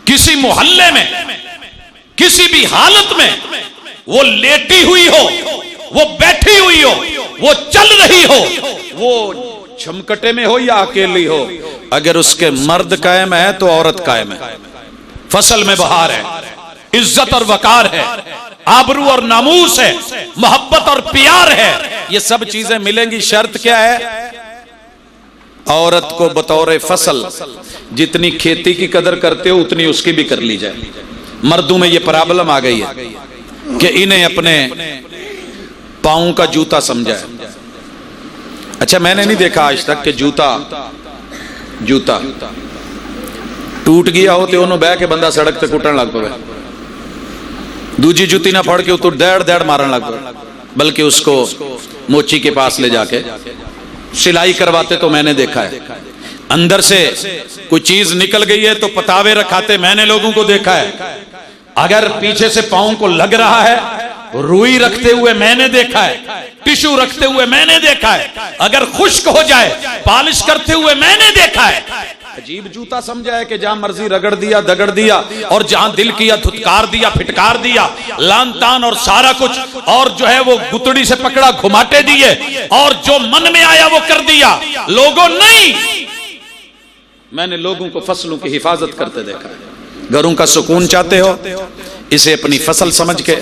किसी मोहल्ले में, किसी भी हालत में, वो लेटी हुई हो, वो बैठी हुई हो, वो चल रही हो, वो झमकटे में हो या अकेली हो, अगर उसके मर्द कायम है तो औरत कायम है। फसल में बहार है, इज्जत और वकार है, आबरू और नामूस है, मोहब्बत और प्यार है, ये सब चीजें मिलेंगी। शर्त क्या है? औरत को बतौर फसल जितनी खेती की कदर करते हो उतनी उसकी भी कर ली जाए। मर्दों में ये प्रॉब्लम आ गई है कि इन्हें अपने पांव का जूता समझा है। अच्छा, मैंने नहीं देखा आज तक कि जूता टूट गया हो तो बह के बंदा सड़क पे कुटन लग पवे, दूजी जूती ना फड़ के तो दड़ दड़ मारन लग पवे, बल्कि उसको मोची के पास ले जाके सिलाई करवाते तो मैंने देखा है। अंदर से कोई चीज निकल गई है तो पतावे रखाते मैंने लोगों को देखा है। अगर पीछे से पांव को लग रहा है, रुई रखते हुए मैंने देखा है, टिश्यू रखते हुए मैंने देखा है, अगर खुश्क हो जाए पॉलिश करते हुए मैंने देखा है। अजीब जूता समझा है कि जहां मर्जी रगड़ दिया, दगड़ दिया, और जहां दिल किया धुतकार दिया, फिटकार दिया, लान तान और सारा कुछ, और जो है वो गुतड़ी से पकड़ा, घुमाटे दिए, और जो मन में आया वो कर दिया। लोगों नहीं, मैंने लोगों को फसलों की हिफाजत करते देखा है। घरों का सुकून चाहते हो, इसे अपनी फसल समझ के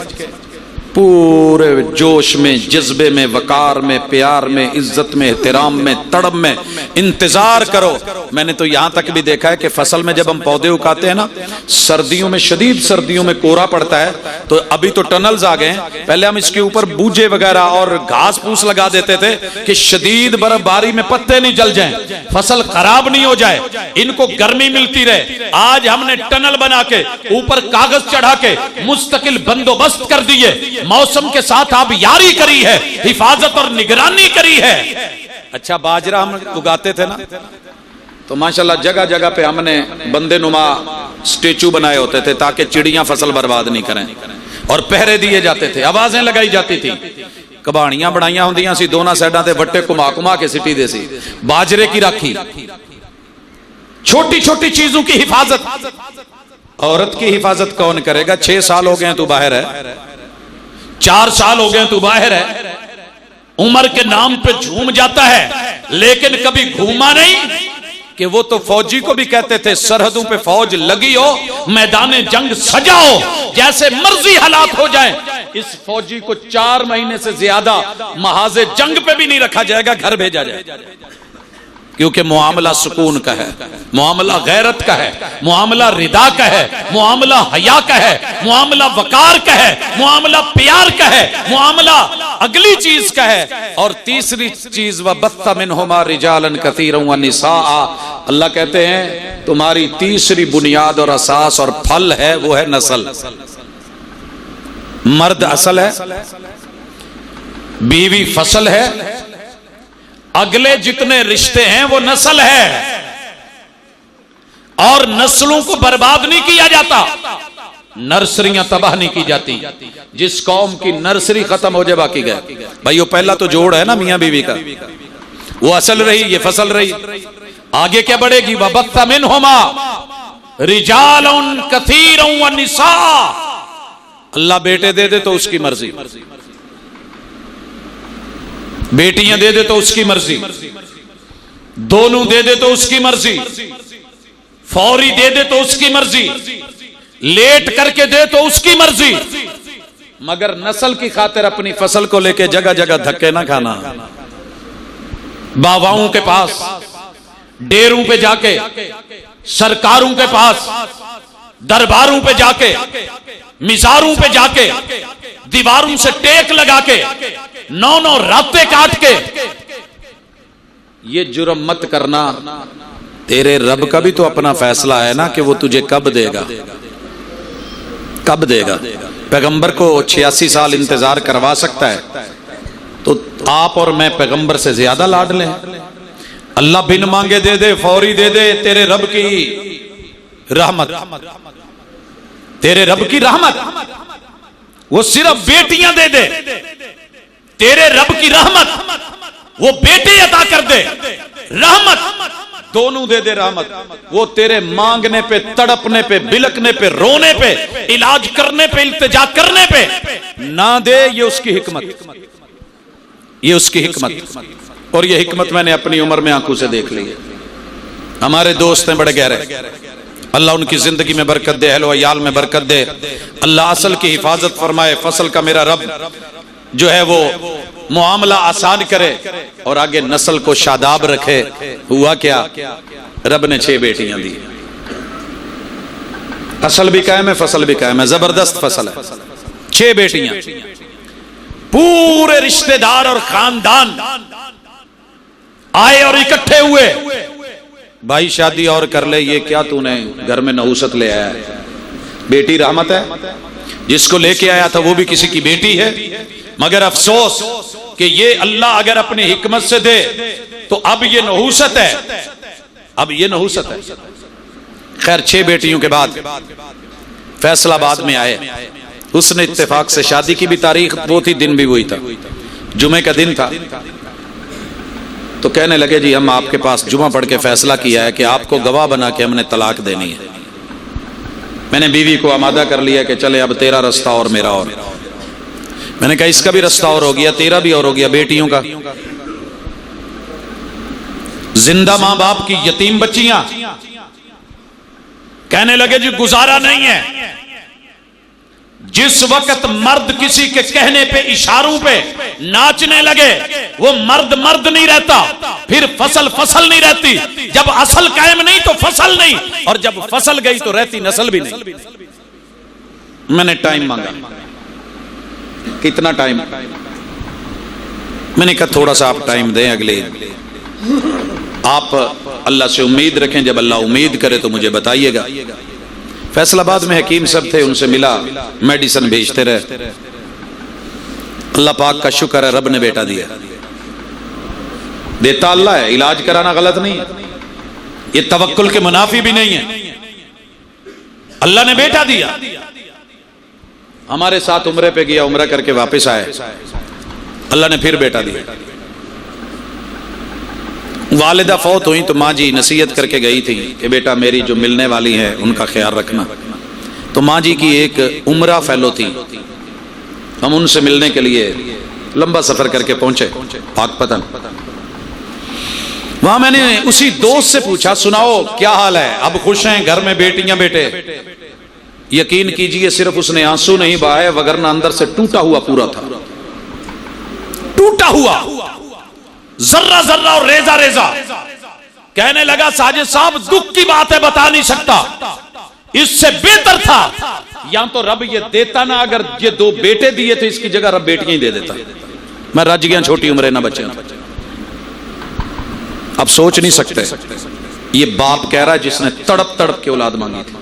पूरे जोश में, जज्बे में, वकार में, प्यार में, इज्जत में, एहतराम में, तड़प में इंतजार करो। मैंने तो यहां तक भी देखा है कि फसल में जब हम पौधे उगाते हैं ना, सर्दियों में, शदीद सर्दियों में कोहरा पड़ता है, तो अभी तो टनल्स आ गए हैं, पहले हम इसके ऊपर बूझे वगैरह और घास फूस लगा देते थे कि शदीद बर्फबारी में पत्ते नहीं जल जाएं, फसल खराब नहीं हो जाए, इनको गर्मी मिलती रहे। आज हमने टनल बना के ऊपर कागज चढ़ा के मुस्तकिल बंदोबस्त कर दिए, मौसम के साथ आप यारी करी है, हिफाजत और निगरानी करी है। अच्छा, बाजरा हम उगाते थे ना, तो माशाल्लाह जगह जगह पे हमने बंदे नुमा स्टेचू बनाए होते थे ताकि चिड़ियां फसल बर्बाद नहीं करें, और पहरे दिए जाते थे, आवाजें लगाई जाती थी, कबाड़ियां बनाइया होंदियां सी, दोनों साइडों ते वट्टे घुमा घुमा के सिटी दे सी, बाजरे की राखी। छोटी छोटी चीजों की हिफाजत औरत की हिफाजत कौन करेगा? 6 साल हो गए तू बाहर है, 4 साल हो गए तू बाहर है, उम्र के नाम पे झूम जाता है, लेकिन कभी घूमा नहीं कि वो तो फौजी को भी कहते थे सरहदों पे फौज लगी हो, मैदान जंग सजाओ, जैसे मर्जी हालात हो जाएं। इस फौजी को 4 महीने से ज्यादा महाजे जंग पे भी नहीं रखा जाएगा, घर भेजा जाएगा, क्योंकि मुआमला सुकून का है, मुआमला गैरत का है, मुआमला रिदा का है, मुआमला हया का है, मुआमला वकार का है, मुआमला प्यार का है, मुआमला अगली चीज का है। और तीसरी चीज वबत्ता मिनहुमा रिजालन कसीरन व निसाआ, अल्लाह कहते हैं तुम्हारी तीसरी बुनियाद और असास और फल है वो है नस्ल। मर्द असल है, बीवी फसल है, अगले जितने रिश्ते हैं वो नस्ल है। और नस्लों को बर्बाद नहीं किया जाता, नर्सरियां तबाह नहीं की जाती। जिस कौम की नर्सरी खत्म हो जाए बाकी गए। भाई वो पहला तो जोड़ है ना मियां बीवी का, वो असल रही, ये फसल रही, आगे क्या बढ़ेगी? वबत्ता मिनहुमा रिजालन कसीरन व निसा। अल्लाह बेटे दे दे तो उसकी मर्जी, बेटियां दे दे तो उसकी मर्जी, दोनों दे दे तो उसकी मर्जी, फौरी दे दे तो उसकी मर्जी, लेट करके दे तो उसकी मर्जी, मगर नस्ल की खातिर अपनी फसल को लेके जगह जगह धक्के ना खाना। बाबाओं के पास, डेरों पे जाके, सरकारों के पास, दरबारों पे जाके, मिजारों पे जाके, दीवारों से टेक लगा के 9 रातें काट के, ये जुर्म मत करना। तेरे रब का भी तो अपना फैसला है ना कि वो तुझे कब देगा, कब देगा। पैगंबर को 86 साल इंतजार करवा सकता है, तो आप और मैं पैगंबर से ज्यादा लाड लें। अल्लाह बिन मांगे दे दे, फौरी दे दे। तेरे रब की रहमत, तेरे रब की रहमत वो सिर्फ बेटियां दे दे। तेरे रब की रहमत वो बेटे अता कर दे, रहमत दोनों दे दे। रहमत वो तेरे मांगने पे, तड़पने पे, बिलकने पे, रोने पे, इलाज करने पे, इल्तिजा करने पे ना दे। ये उसकी हिकमत, ये उसकी हिकमत। और ये हिकमत मैंने अपनी उम्र में आंखों से देख ली है। हमारे दोस्त हैं बड़े गहरे, अल्लाह उनकी जिंदगी में बरकत दे, अहल व अयाल में बरकत दे। अल्लाह असल की हिफाजत फरमाए। फसल का मेरा रब जो है वो मुआमला आसान करे और आगे नस्ल को शादाब रखे। हुआ क्या? रब ने 6 बेटियां दी, असल भी कायम है, फसल भी कायम है, जबरदस्त फसल है। 6 बेटियां, पूरे रिश्तेदार और खानदान आए और इकट्ठे हुए। भाई शादी और कर ले, ये क्या तूने घर में नहुसत ले आया है? बेटी रहमत है, जिसको लेके आया था वो भी किसी की बेटी है। मगर अफसोस कि ये अल्लाह अगर अपनी हिकमत से दे तो अब ये नहुसत है, अब ये नहुसत है। खैर 6 बेटियों के बाद फैसलाबाद में आए। उसने इत्तेफाक से शादी की भी तारीख वो थी, दिन भी वही था, जुमे का दिन था। तो कहने लगे जी हम आपके पास जुमा पढ़ के फैसला किया है कि आपको गवाह बना के हमने तलाक देनी है। मैंने बीवी को आमादा कर लिया कि चले अब तेरा रास्ता और मेरा और। मैंने कहा इसका भी रास्ता और हो गया, तेरा भी और हो गया, बेटियों का। जिंदा मां बाप की यतीम बच्चियां कहने लगे जी गुजारा नहीं है। जिस वक्त मर्द किसी के कहने पे, इशारों पे नाचने लगे, वो मर्द मर्द नहीं रहता, फिर फसल फसल नहीं रहती। जब असल कायम नहीं तो फसल नहीं, और जब फसल गई तो रहती नस्ल भी नहीं। मैंने टाइम मांगा, कितना टाइम? मैंने कहा थोड़ा सा आप टाइम दें, अगले आप अल्लाह से उम्मीद रखें, जब अल्लाह उम्मीद करे तो मुझे बताइएगा। फैसलाबाद में हकीम सब थे, उनसे मिला, मेडिसिन भेजते रहे। अल्लाह पाक का शुक्र है, रब ने बेटा दिया। देता अल्लाह है, इलाज कराना गलत नहीं है, ये तवक्कुल के मुनाफी भी नहीं है। अल्लाह ने बेटा दिया। हमारे साथ उम्रे पे गया, उम्रा करके वापस आए, अल्लाह ने फिर बेटा दिया। वालिदा फौत हुई तो माँ जी नसीहत करके गई थी कि बेटा मेरी जो मिलने वाली है उनका ख्याल रखना। तो माँ जी की एक उम्रा फैलो थी, हम उनसे मिलने के लिए लंबा सफर करके पहुंचे पाकपतन। वहां मैंने उसी दोस्त से पूछा, सुनाओ क्या हाल है, अब खुश हैं घर में बेटियां बेटे? यकीन कीजिए सिर्फ उसने आंसू नहीं बहाए, वगरना अंदर से टूटा हुआ पूरा था, टूटा हुआ जर्रा जर्रा और रेजा रेजा। कहने लगा साजिद साहब दुख की बात है, बता नहीं सकता, इससे बेहतर था या तो रब ये देता ना, अगर ये 2 बेटे दिए थे इसकी जगह रब बेटियां ही दे देता। मैं रज गया, छोटी उम्र ना बच्चे। अब सोच नहीं सकते, ये बाप कह रहा है जिसने तड़प तड़प के औलाद मांगी थी।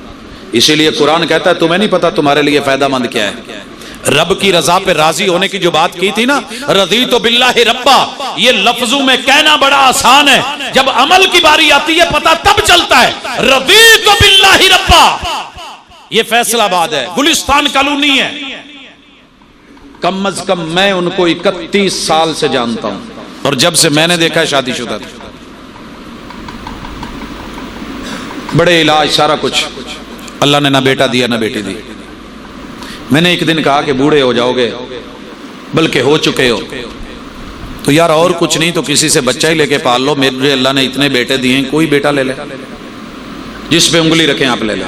इसीलिए कुरान कहता है तुम्हें नहीं पता तुम्हारे लिए फायदामंद क्या है। रब की रजा पे राजी होने की जो बात की थी ना, रज़ी तो बिल्लाहि रब्बा, ये लफ्जों में कहना बड़ा आसान है, जब अमल की बारी आती है पता तब चलता है। रज़ी तो बिल्लाहि रब्बा, ये फैसलाबाद है, गुलिस्तान कॉलोनी है। कम अज कम मैं उनको 31 साल से जानता हूं, और जब से मैंने देखा है शादीशुदा थे। बड़े इलाज सारा कुछ, अल्लाह ने ना बेटा दिया ना बेटी दी। मैंने एक दिन कहा कि बूढ़े हो जाओगे, बल्कि हो चुके हो तो यार और कुछ नहीं तो किसी से बच्चा ही लेके पाल लो। मेरे अल्लाह ने इतने बेटे दिए हैं, कोई बेटा ले ले, जिस पे उंगली रखें आप ले ले।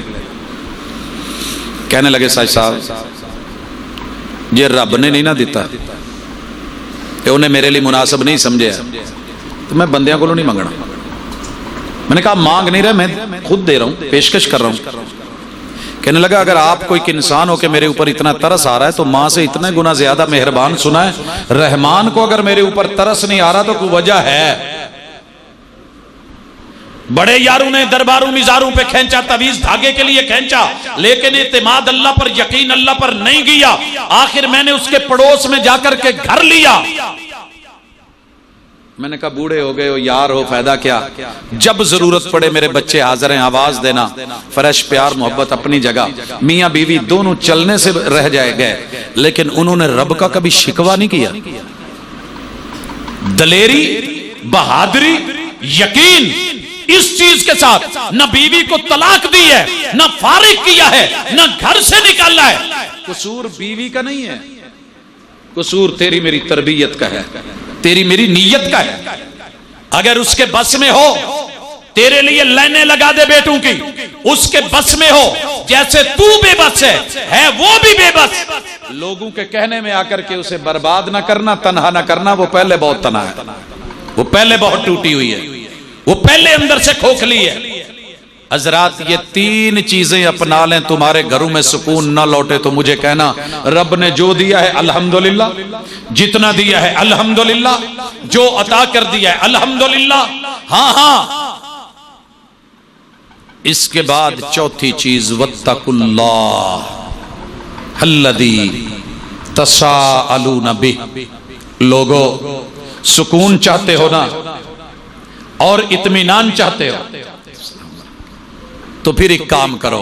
कहने लगे साज साहब जे रब ने नहीं ना दिता, उन्हें मेरे लिए मुनासिब नहीं समझे तो मैं बंदियां को नहीं मंगना। मैंने कहा मांग नहीं रहे, मैं खुद दे रहा हूं, पेशकश कर रहा हूं। कहने लगा अगर आपको एक इंसान हो के मेरे ऊपर इतना तरस आ रहा है तो मां से इतने गुना ज्यादा मेहरबान सुना है। रहमान को अगर मेरे ऊपर तरस नहीं आ रहा तो कोई वजह है। बड़े यारों ने दरबारों मिजारों पे खींचा, तवीज धागे के लिए खींचा, लेकिन इत्मीनान अल्लाह पर, यकीन अल्लाह पर नहीं किया। आखिर मैंने उसके पड़ोस में जाकर के घर लिया। मैंने कहा बूढ़े हो गए हो यार, हो फायदा क्या, जब जरूरत पड़े मेरे बच्चे हाजिर हैं, आवाज देना। फ्रेश प्यार मोहब्बत अपनी जगह, मियां बीवी दोनों चलने से रह जाए गए, लेकिन उन्होंने रब का कभी शिकवा नहीं किया। दलेरी, बहादुरी, यकीन, इस चीज के साथ न बीवी को तलाक दी है, न फारिग किया है, न घर से निकाला है। कसूर बीवी का नहीं है, कसूर तेरी मेरी तरबियत का है, तेरी मेरी नीयत का है। अगर उसके बस में हो तेरे लिए लाइनें लगा दे बेटों की, उसके बस में हो, जैसे तू बेबस है वो भी बेबस। लोगों के कहने में आकर के उसे बर्बाद ना करना, तनहा ना करना, वो पहले बहुत तना है, वो पहले बहुत टूटी हुई है, वो पहले अंदर से खोखली है। हजरात ये 3 चीजें अपना लें, तुम्हारे घरों में सुकून ना लौटे तो मुझे कहना रब ने जो दिया है अल्हम्दुलिल्लाह, जितना दिया है अल्हम्दुलिल्लाह, जो अता कर दिया है अल्हम्दुलिल्लाह। हाँ हाँ, इसके बाद चौथी चीज वत्तकुल्लाह अल्लज़ी तसाअलूना बिही। लोगो सुकून चाहते हो ना और इत्मीनान चाहते हो तो फिर एक काम करो,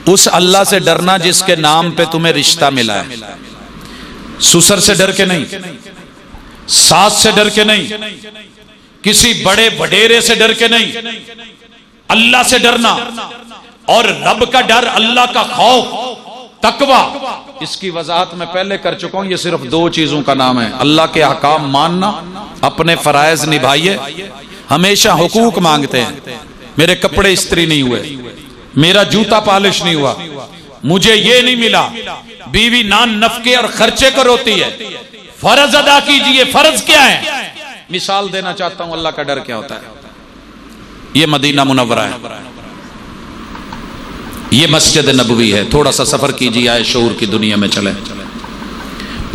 उस अल्लाह से डरना जिसके नाम पे तुम्हें रिश्ता मिला है। ससुर से डर के नहीं, सास से डर के नहीं, किसी बड़े वडेरे से डर के नहीं, अल्लाह से डरना। और रब का डर, अल्लाह का खौफ, तकवा, इसकी वजाहत मैं पहले कर चुका हूं। ये सिर्फ 2 चीजों का नाम है, अल्लाह के अहकाम मानना, अपने फराइज निभाइए। हमेशा हुकूक मांगते हैं, मेरे कपड़े इस्त्री नहीं हुए, मेरा जूता पॉलिश नहीं हुआ, मुझे ये नहीं मिला। बीवी नान नफके और खर्चे को रोती है, फर्ज अदा कीजिए। फर्ज क्या है? मिसाल देना चाहता हूं अल्लाह का डर क्या होता है। ये मदीना मुनव्वरा है, ये मस्जिद नबवी है। थोड़ा सा सफर कीजिए, आए शऊर की दुनिया में चले।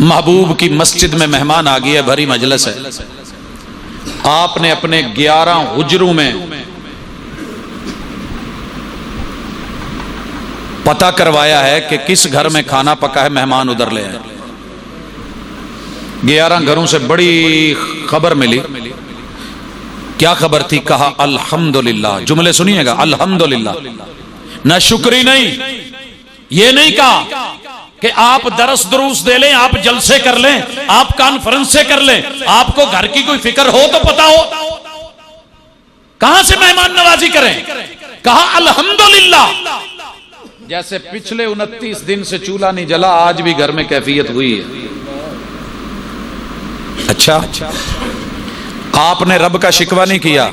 महबूब की मस्जिद में मेहमान आ गया, भरी मजलिस है। आपने अपने 11 हुजरों में पता करवाया है कि किस घर में खाना पका है, मेहमान उधर ले आए। 11 घरों से बड़ी खबर मिली। क्या खबर थी? कहा अल्हम्दुलिल्लाह। जुमले सुनिएगा, अल्हम्दुलिल्लाह। ना शुक्री नहीं, ये नहीं कहा कि आप दरस दुरूस दे लें, आप जलसे कर लें, आप कॉन्फ्रेंस से कर लें, आपको घर की कोई फिक्र हो तो पता हो, कहां से मेहमान नवाजी करें। कहा अल्हम्दुलिल्लाह। जैसे पिछले 29 दिन से चूल्हा नहीं जला, आज भी घर में कैफियत हुई है। अच्छा, आपने रब का शिकवा नहीं किया,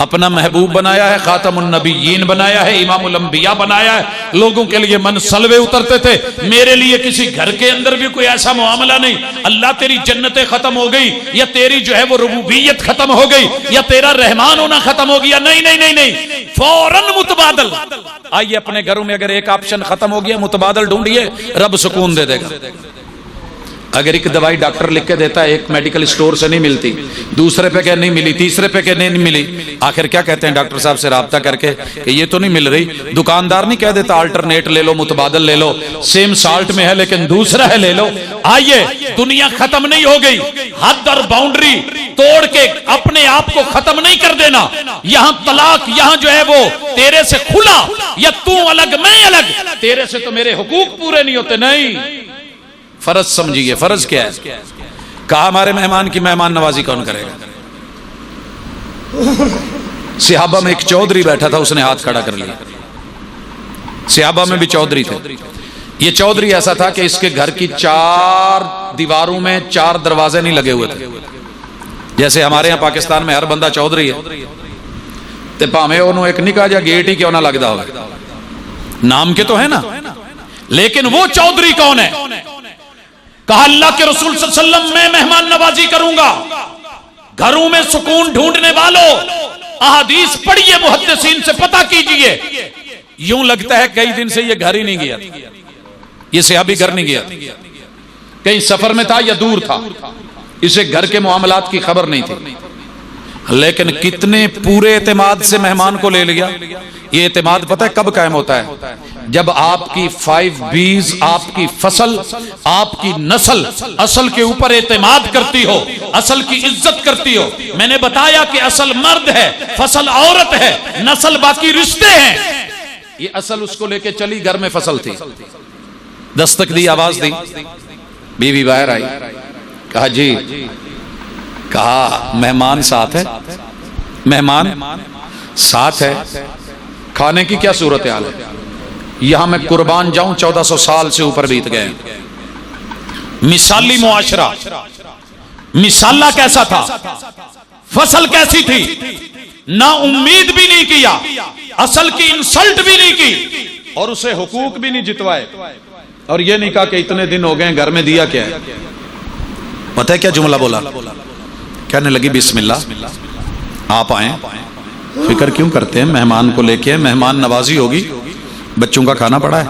अपना महबूब बनाया है, खातमुन नबीयीन बनाया है, इमामुल अंबिया बनाया है। लोगों के लिए मन सलवे उतरते थे, मेरे लिए किसी घर के अंदर भी कोई ऐसा मामला नहीं। अल्लाह तेरी जन्नतें खत्म हो गई, या तेरी जो है वो रुबूबियत खत्म हो गई, या तेरा रहमान होना खत्म हो गया, नहीं नहीं नहीं नहीं, फौरन मुतबादल। आइए अपने घरों में अगर एक ऑप्शन खत्म हो गया, मुतबादल ढूंढिए, रब सुकून दे देगा। अगर एक दवाई डॉक्टर लिख के देता है, एक मेडिकल स्टोर से नहीं मिलती, दूसरे पे क्या नहीं मिली, तीसरे पे क्या नहीं मिली, आखिर क्या कहते हैं डॉक्टर साहब से राब्ता करके कि ये तो नहीं मिल रही। दुकानदार नहीं कह देता अल्टरनेट ले लो, मुतबादल ले लो, सेम साल्ट में है लेकिन दूसरा है, ले लो। आइए, दुनिया खत्म नहीं हो गई, हद और बाउंड्री तोड़ के अपने आप को खत्म नहीं कर देना। यहां तलाक, यहां जो है वो तेरे से खुला, या तू अलग मैं अलग, तेरे से तो मेरे हुकूक पूरे नहीं होते। नहीं, फर्ज समझिए, फर्ज क्या है। कहा हमारे मेहमान की मेहमान नवाजी कौन करेगा। सिहाबा में एक चौधरी बैठा था, उसने हाथ खड़ा कर लिया। सिहाबा में भी चौधरी थे। ये चौधरी ऐसा था कि इसके घर की 4 दीवारों में 4 दरवाजे नहीं लगे हुए थे। जैसे हमारे यहां पाकिस्तान में हर बंदा चौधरी है, ते भावे उन्होंने एक निका जा गेट ही क्यों ना लगता हो, नाम के तो है ना, लेकिन वो चौधरी कौन है। कहा अल्लाह के रसूल सल्लल्लाहु अलैहि वसल्लम, मैं मेहमान नवाजी करूंगा, घरों में सुकून ढूंढने वालों अहादीस पढ़िए, मुहद्दिसीन से पता कीजिए। यूं लगता है कई दिन से ये घर ही नहीं गया, ये सहाबी घर नहीं गया, कहीं सफर में था या दूर था, इसे घर के मामलात की खबर नहीं थी। लेकिन कितने पूरे एतमाद से मेहमान को ले लिया। ये एतमाद पता है कब कायम होता है, जब आपकी 5 B's, आपकी फसल, आपकी नस्ल असल के ऊपर एतमाद करती हो, असल की इज्जत करती हो। मैंने बताया कि असल मर्द है, फसल औरत है, नस्ल बाकी रिश्ते हैं। ये असल उसको लेके चली, घर में फसल थी, दस्तक दी, आवाज दी, बीवी बाहर आई, कहा जी, कहा मेहमान साथ है, मेहमान साथ है, खाने की क्या सूरत हाल है। यहां मैं कुर्बान जाऊं, 1400 साल से ऊपर बीत गए। मिसाली मुआशरा, मिसाला कैसा था, फसल कैसी थी, ना उम्मीद भी नहीं किया, असल की इंसल्ट भी नहीं की, और उसे हुकूक भी नहीं जितवाए, और ये नहीं कहा कि इतने दिन हो गए घर में दिया क्या है। पता है क्या जुमला बोला, कहने लगी बिस्मिल्लाह आप आए, फिक्र क्यों करते हैं, मेहमान को लेके, मेहमान नवाजी होगी, बच्चों का खाना पड़ा है,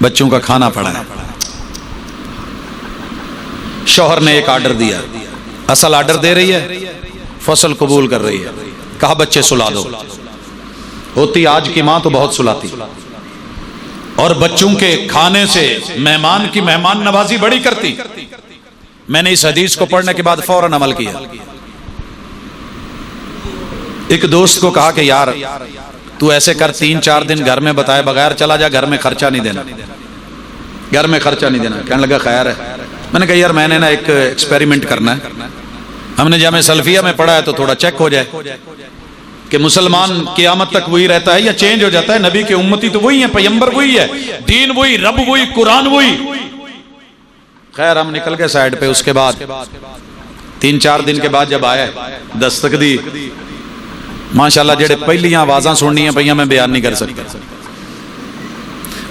बच्चों का खाना पड़ा है। शौहर ने एक आर्डर दिया, असल आर्डर दे रही है, फसल कबूल कर रही है। कहा बच्चे सुला दो। होती आज की मां तो बहुत सुलाती, और बच्चों के खाने से मेहमान की मेहमान नवाजी बड़ी करती। मैंने इस हदीस को पढ़ने के बाद फौरन अमल किया। एक दोस्त को कहा कि यार तू ऐसे कर, 3-4 दिन घर में बताए बगैर चला जा, घर में खर्चा नहीं देना, घर में खर्चा नहीं देना। कहने लगा खैर है। मैंने कहा यार मैंने ना एक एक्सपेरिमेंट करना है, हमने जामे सल्फिया में पढ़ा है तो थोड़ा चेक हो जाए कि मुसलमान क़यामत तक वही रहता है या चेंज हो जाता है। नबी के उम्मती तो वही है, पैगंबर वही है, दीन वही, रब वही, कुरान वही। खैर हम निकल गए साइड पे। उसके बाद 3-4 दिन के बाद जब आए, दस्तक दी, माशाल्लाह जेड़े पहलियां आवाज़ां सुननियां पईयां मैं बयान नहीं कर सकता।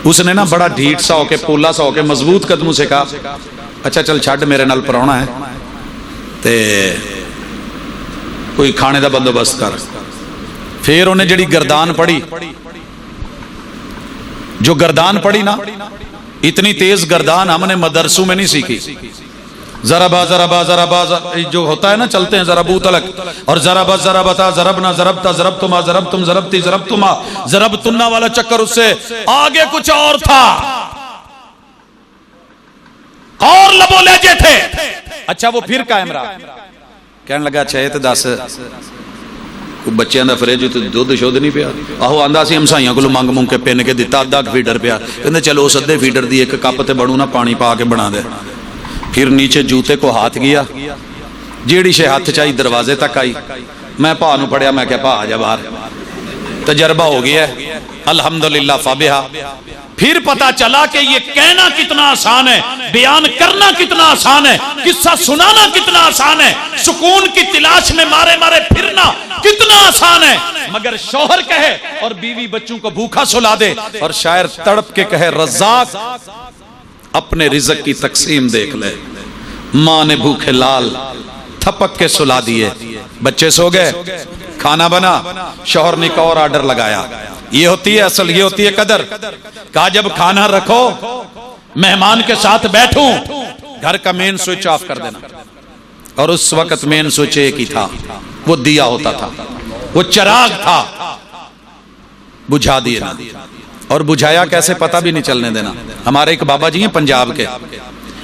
उसने ना बड़ा ढीठ सा होके, पोला सा होके, मजबूत कदमों से कहा अच्छा चल छड़, मेरे नाल पराउणा है ते कोई खाने का बंदोबस्त कर। फिर उन्हें जड़ी गर्दान पड़ी, जो गर्दान पड़ी ना, इतनी तेज गर्दान हमने मदरसों में नहीं सीखी। जराबा जराबा जराबा जो होता है ना, चलते हैं जराबू तलक, और जराबा जराबता जरबना जरबता जरब तुमा जरब तुम जरबती जरब तुमा जरब तुन्ना वाला चक्कर, उससे आगे कुछ और था, और लबो लहजे थे। अच्छा वो फिर कायम रहा। कहने लगा अच्छा ये तो दस बच्चों का फ्रिज दुध शुद्ध नहीं पिया। आहो आंदा सी हमसाइयां को मंग मुंग के पिन के दिता, अद्धा फीडर पिया। कहते चलो उस अद्धे फीडर की एक कप ते बनू ना, पानी पा के बना दे। फिर नीचे जूते को हाथ गया, जेड़ी शे हाथ चाहिए दरवाजे तक आई। मैं भा नूं पढ़िया, मैं क्या भा आ जा बाहर, तजर्बा हो गया अल्हम्दुलिल्लाह फाबिहा। फिर पता चला कि ये कहना कितना आसान है, बयान करना कितना आसान है, किस्सा सुनाना कितना आसान है, सुकून की तलाश में मारे मारे फिरना कितना आसान है, मगर शौहर कहे और बीवी बच्चों को भूखा सुला दे और शायर तड़प के कहे रज़ाक अपने रिज़्क़ की तकसीम देख ले। माँ ने भूखे लाल थपक के सुला दिए, बच्चे सो गए, खाना बना, शौहर ने एक और ऑर्डर लगाया। ये होती है असल, ये होती है कदर। कहा जब खाना रखो मेहमान के साथ बैठूं, घर का मेन स्विच ऑफ कर देना। और उस वक्त मेन स्विच एक ही था, वो दिया होता था, वो चिराग था, बुझा दिए ना। और बुझाया कैसे पता भी नहीं चलने देना। हमारे एक बाबा जी हैं पंजाब के,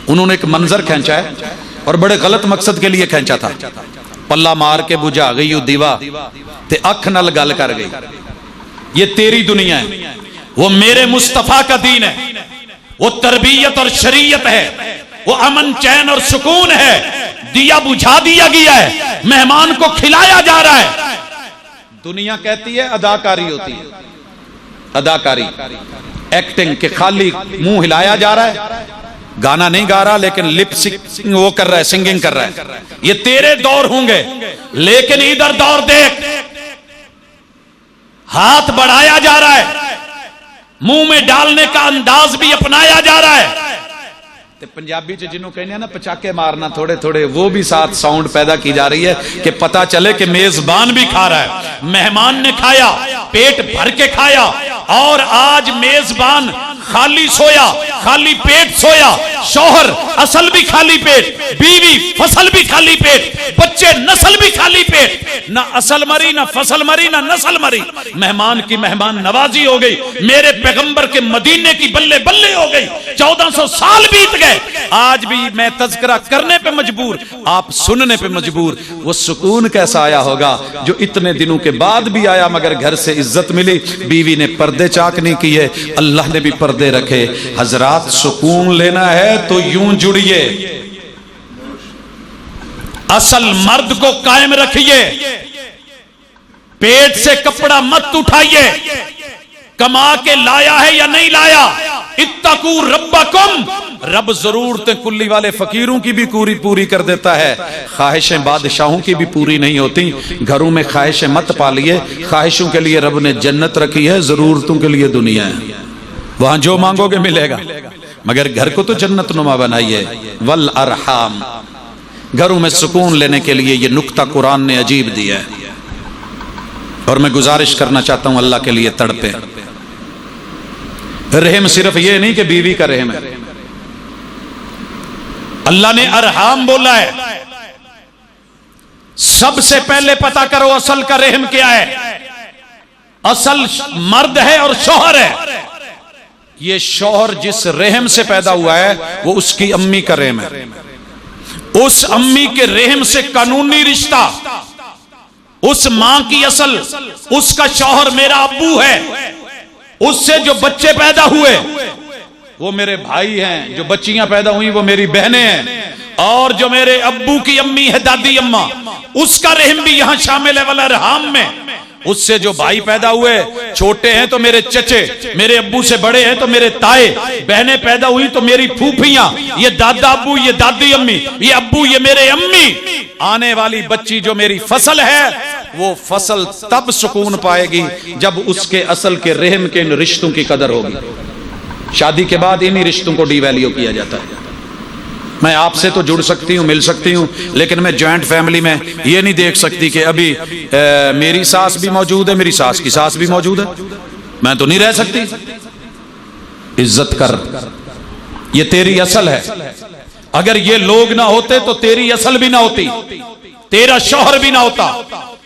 उन्होंने एक मंजर खींचा है और बड़े गलत मकसद के लिए खींचा था। पल्ला मार के बुझा गई दीवा ते अख नल गल कर गई। ये तेरी दुनिया है, वो मेरे मुस्तफा का दीन है, वो तरबियत और शरीयत है, वो अमन चैन और सुकून है। दिया बुझा दिया गया है, मेहमान को खिलाया जा रहा है। दुनिया कहती है अदाकारी होती है, अदाकारी एक्टिंग के खाली मुंह हिलाया जा रहा है, गाना नहीं गा रहा लेकिन लिप वो कर रहा है, सिंगिंग कर रहा है। ये तेरे दौर होंगे, लेकिन इधर दौर देख, हाथ बढ़ाया जा रहा है, मुंह में डालने का अंदाज भी अपनाया जा रहा है। तो पंजाबी च जिन्हों कहने ना पचाके मारना थोड़े थोड़े, वो भी साथ साउंड पैदा की जा रही है कि पता चले कि मेजबान भी खा रहा है। मेहमान ने खाया, पेट भर के खाया, और आज मेजबान खाली सोया, खाली पेट सोया। शौहर असल भी खाली पेट, बीवी फसल भी खाली पेट, बच्चे नस्ल भी खाली पेट। ना असल मरी, ना फसल मरी, ना नस्ल मरी। मेहमान की मेहमान नवाजी हो गई, मेरे पैगंबर के मदीने की बल्ले बल्ले हो गई। 1400 साल बीत गए, आज भी मैं तज़किरा करने पे मजबूर, आप सुनने पे मजबूर। वो सुकून कैसा आया होगा जो इतने दिनों के बाद भी आया, मगर घर से इज्जत मिली, बीवी ने पर्दे चाक नहीं किए, अल्लाह ने भी पर्दे रखे। हजरात सुकून लेना है तो यूं जुड़िए, असल मर्द को कायम रखिए, पेट से कपड़ा मत उठाइए, कमा के लाया है या नहीं लाया, इत्तकू रब्बकुम। रब जरूरतें कुल्ली वाले फकीरों की भी पूरी कर देता है, ख्वाहिशें बादशाहों की भी पूरी नहीं होती। घरों में ख्वाहिशें मत पालिए, ख्वाहिशों के लिए रब ने जन्नत रखी है, जरूरतों के लिए दुनिया है, वहां जो मांगोगे मिलेगा, मगर घर को तो जन्नत नुमा बनाइए। वल अरहाम, घरों में सुकून लेने के लिए ये नुक्ता कुरान ने अजीब दिया है। और मैं गुजारिश करना चाहता हूं अल्लाह के लिए तड़पे। रहम सिर्फ ये नहीं कि बीवी का रहम है, अल्लाह ने अरहाम बोला है। सबसे पहले पता करो असल का रहम क्या है। असल मर्द है और शौहर है। ये शौहर जिस रहम से पैदा हुआ है वो उसकी अम्मी का रहम है। उस अम्मी के रहम से कानूनी रिश्ता, उस मां की असल, उसका शौहर मेरा अब्बू है। उससे जो बच्चे पैदा हुए वो मेरे भाई हैं, जो बच्चियां पैदा हुई वो मेरी बहनें हैं, और जो मेरे अब्बू की अम्मी है दादी अम्मा, उसका रहम भी यहां शामिल है वाला रहम में। उससे जो भाई पैदा हुए, छोटे हैं तो मेरे चचे, मेरे अब्बू से बड़े हैं तो मेरे ताए, बहनें पैदा हुई तो मेरी फूफियां, ये दादा अब्बू, ये दादी अम्मी, ये अब्बू, ये मेरे अम्मी। आने वाली बच्ची जो मेरी फसल है, वो फसल तब सुकून पाएगी जब उसके असल के रहम के इन रिश्तों की कदर होगी। शादी के बाद इन्हीं रिश्तों को डिवैल्यू किया जाता है। मैं आपसे तो जुड़ सकती हूँ, मिल सकती हूँ, लेकिन मैं जॉइंट फैमिली में ये नहीं देख सकती कि अभी मेरी सास भी मौजूद है, मेरी सास की सास भी मौजूद है, मैं तो नहीं रह सकती। इज्जत कर, ये तेरी असल है। अगर ये लोग ना होते तो तेरी असल भी ना होती, तेरा शौहर भी ना होता,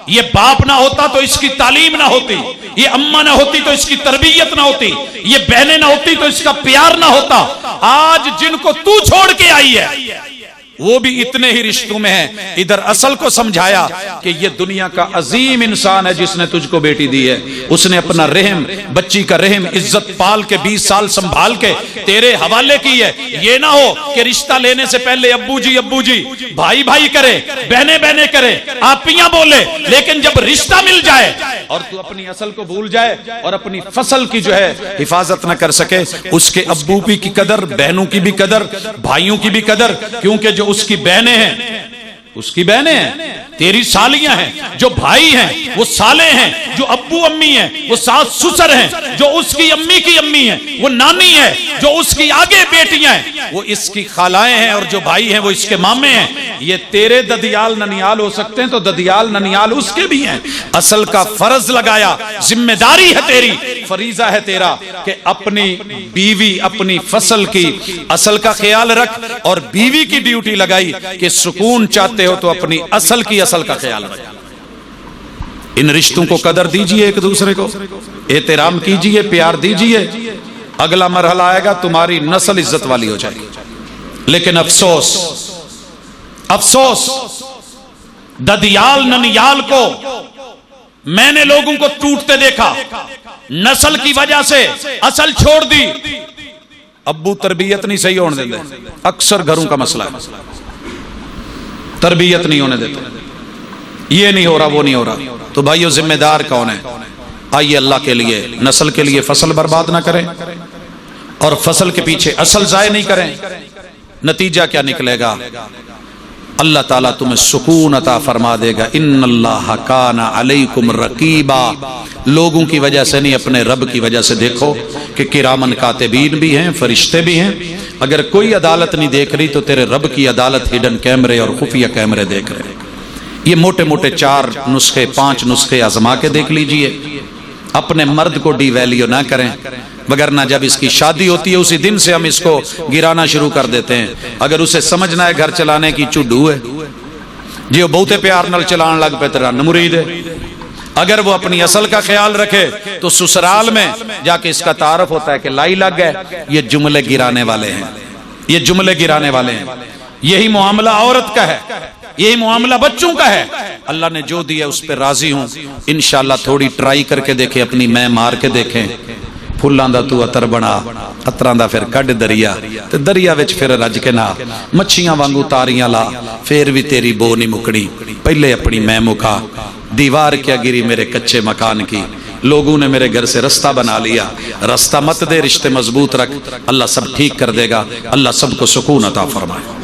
ये बाप ना होता तो इसकी तालीम ना होती, ये अम्मा ना होती तो इसकी तरबियत ना होती, ये बहनें ना होती तो इसका प्यार ना होता। आज जिनको तू छोड़ के आई है वो भी इतने ही रिश्तों में है। इधर असल को समझाया कि ये दुनिया का अजीम इंसान है जिसने तुझको बेटी दी है, उसने अपना रहम, बच्ची का रहम इज्जत पाल के 20 साल संभाल के तेरे हवाले की है। ये ना हो कि रिश्ता लेने से पहले अब्बू जी भाई भाई करे, बहने बहने करे, आपियां बोले, लेकिन जब रिश्ता मिल जाए और तू अपनी असल को भूल जाए और अपनी फसल की जो है हिफाजत न कर सके, उसके अब्बू की कदर, बहनों की भी कदर, भाइयों की भी कदर, क्योंकि जो उसकी बहनें हैं, उसकी बहनें हैं, तेरी सालियां हैं, जो भाई हैं वो साले हैं, जो अब्बू अम्मी हैं वो सास ससुर हैं, जो उसकी अम्मी की अम्मी है वो नानी है, जो उसकी आगे बेटियां हैं वो इसकी खालाएं हैं, और जो भाई हैं वो इसके मामे हैं। ये तेरे ददियाल ननियाल हो सकते हैं तो ददियाल ननियाल उसके भी हैं। असल का फर्ज लगाया, जिम्मेदारी है तेरी, फरीजा है तेरा कि अपनी बीवी, अपनी फसल की असल का ख्याल रख, और बीवी की ड्यूटी लगाई कि सुकून चाहते हो तो अपनी असल की असल का ख्याल रख। इन रिश्तों को कदर दीजिए, एक दूसरे को एहतराम कीजिए, प्यार दीजिए। अगला मरहला आएगा, तुम्हारी नस्ल इज्जत वाली हो जाएगी। लेकिन अफसोस, अफसोस ददियाल ननियाल को मैंने लोगों को टूटते देखा, नस्ल की वजह से असल छोड़ दी। अब्बू तरबियत नहीं सही होने देते, अक्सर घरों का मसला है, तरबियत नहीं होने देते, ये नहीं हो रहा, वो नहीं हो रहा। तो भाइयों, जिम्मेदार कौन है? आइए अल्लाह के लिए, नस्ल के लिए फसल बर्बाद ना करें और फसल के पीछे असल जाए नहीं करें। नतीजा क्या निकलेगा? अल्लाह ताला तुम्हें सुकून अता फरमा देगा। इन्नल्लाह काना अलैकुम रकीबा। लोगों की वजह से नहीं, अपने रब की वजह से देखो कि किरामन कातिबीन भी हैं, फरिश्ते भी हैं। अगर कोई अदालत नहीं देख रही तो तेरे रब की अदालत हिडन कैमरे और खुफिया कैमरे देख रहे हैं। ये मोटे मोटे 4 नुस्खे, 5 नुस्खे आजमा के देख लीजिए। अपने मर्द को डिवैल्यू ना करें, वगरना जब इसकी शादी होती है उसी दिन से हम इसको गिराना शुरू कर देते हैं। अगर उसे समझना है घर चलाने की चुड्डू है जी, वो बहुते प्यार नाल चलान लग पे तेरा मुरीद है। अगर वो अपनी असल का ख्याल रखे तो ससुराल में जाके इसका तारफ होता है कि लाई लग गए, ये जुमले गिराने वाले हैं, ये जुमले गिराने वाले हैं। यही मामला औरत का है, यही मामला बच्चों का है। अल्लाह ने जो दिया उस पर राजी हूं। इंशाअल्लाह थोड़ी ट्राई करके देखे, अपनी मैं मार के देखें। फुल्लां दा तू अतर बना, अतरां दा फिर कड दरिया, ते दरिया विच फिर रज के ना, मच्छियां वांगू तारियां ला, फिर भी तेरी बो नहीं मुकड़ी। पहले अपनी मैं मुका, दीवार क्या गिरी मेरे कच्चे मकान की। लोगों ने मेरे घर से रास्ता बना लिया, रास्ता मत दे, रिश्ते मजबूत रख, अल्लाह सब ठीक कर देगा। अल्लाह सबको सुकून अता फरमाए।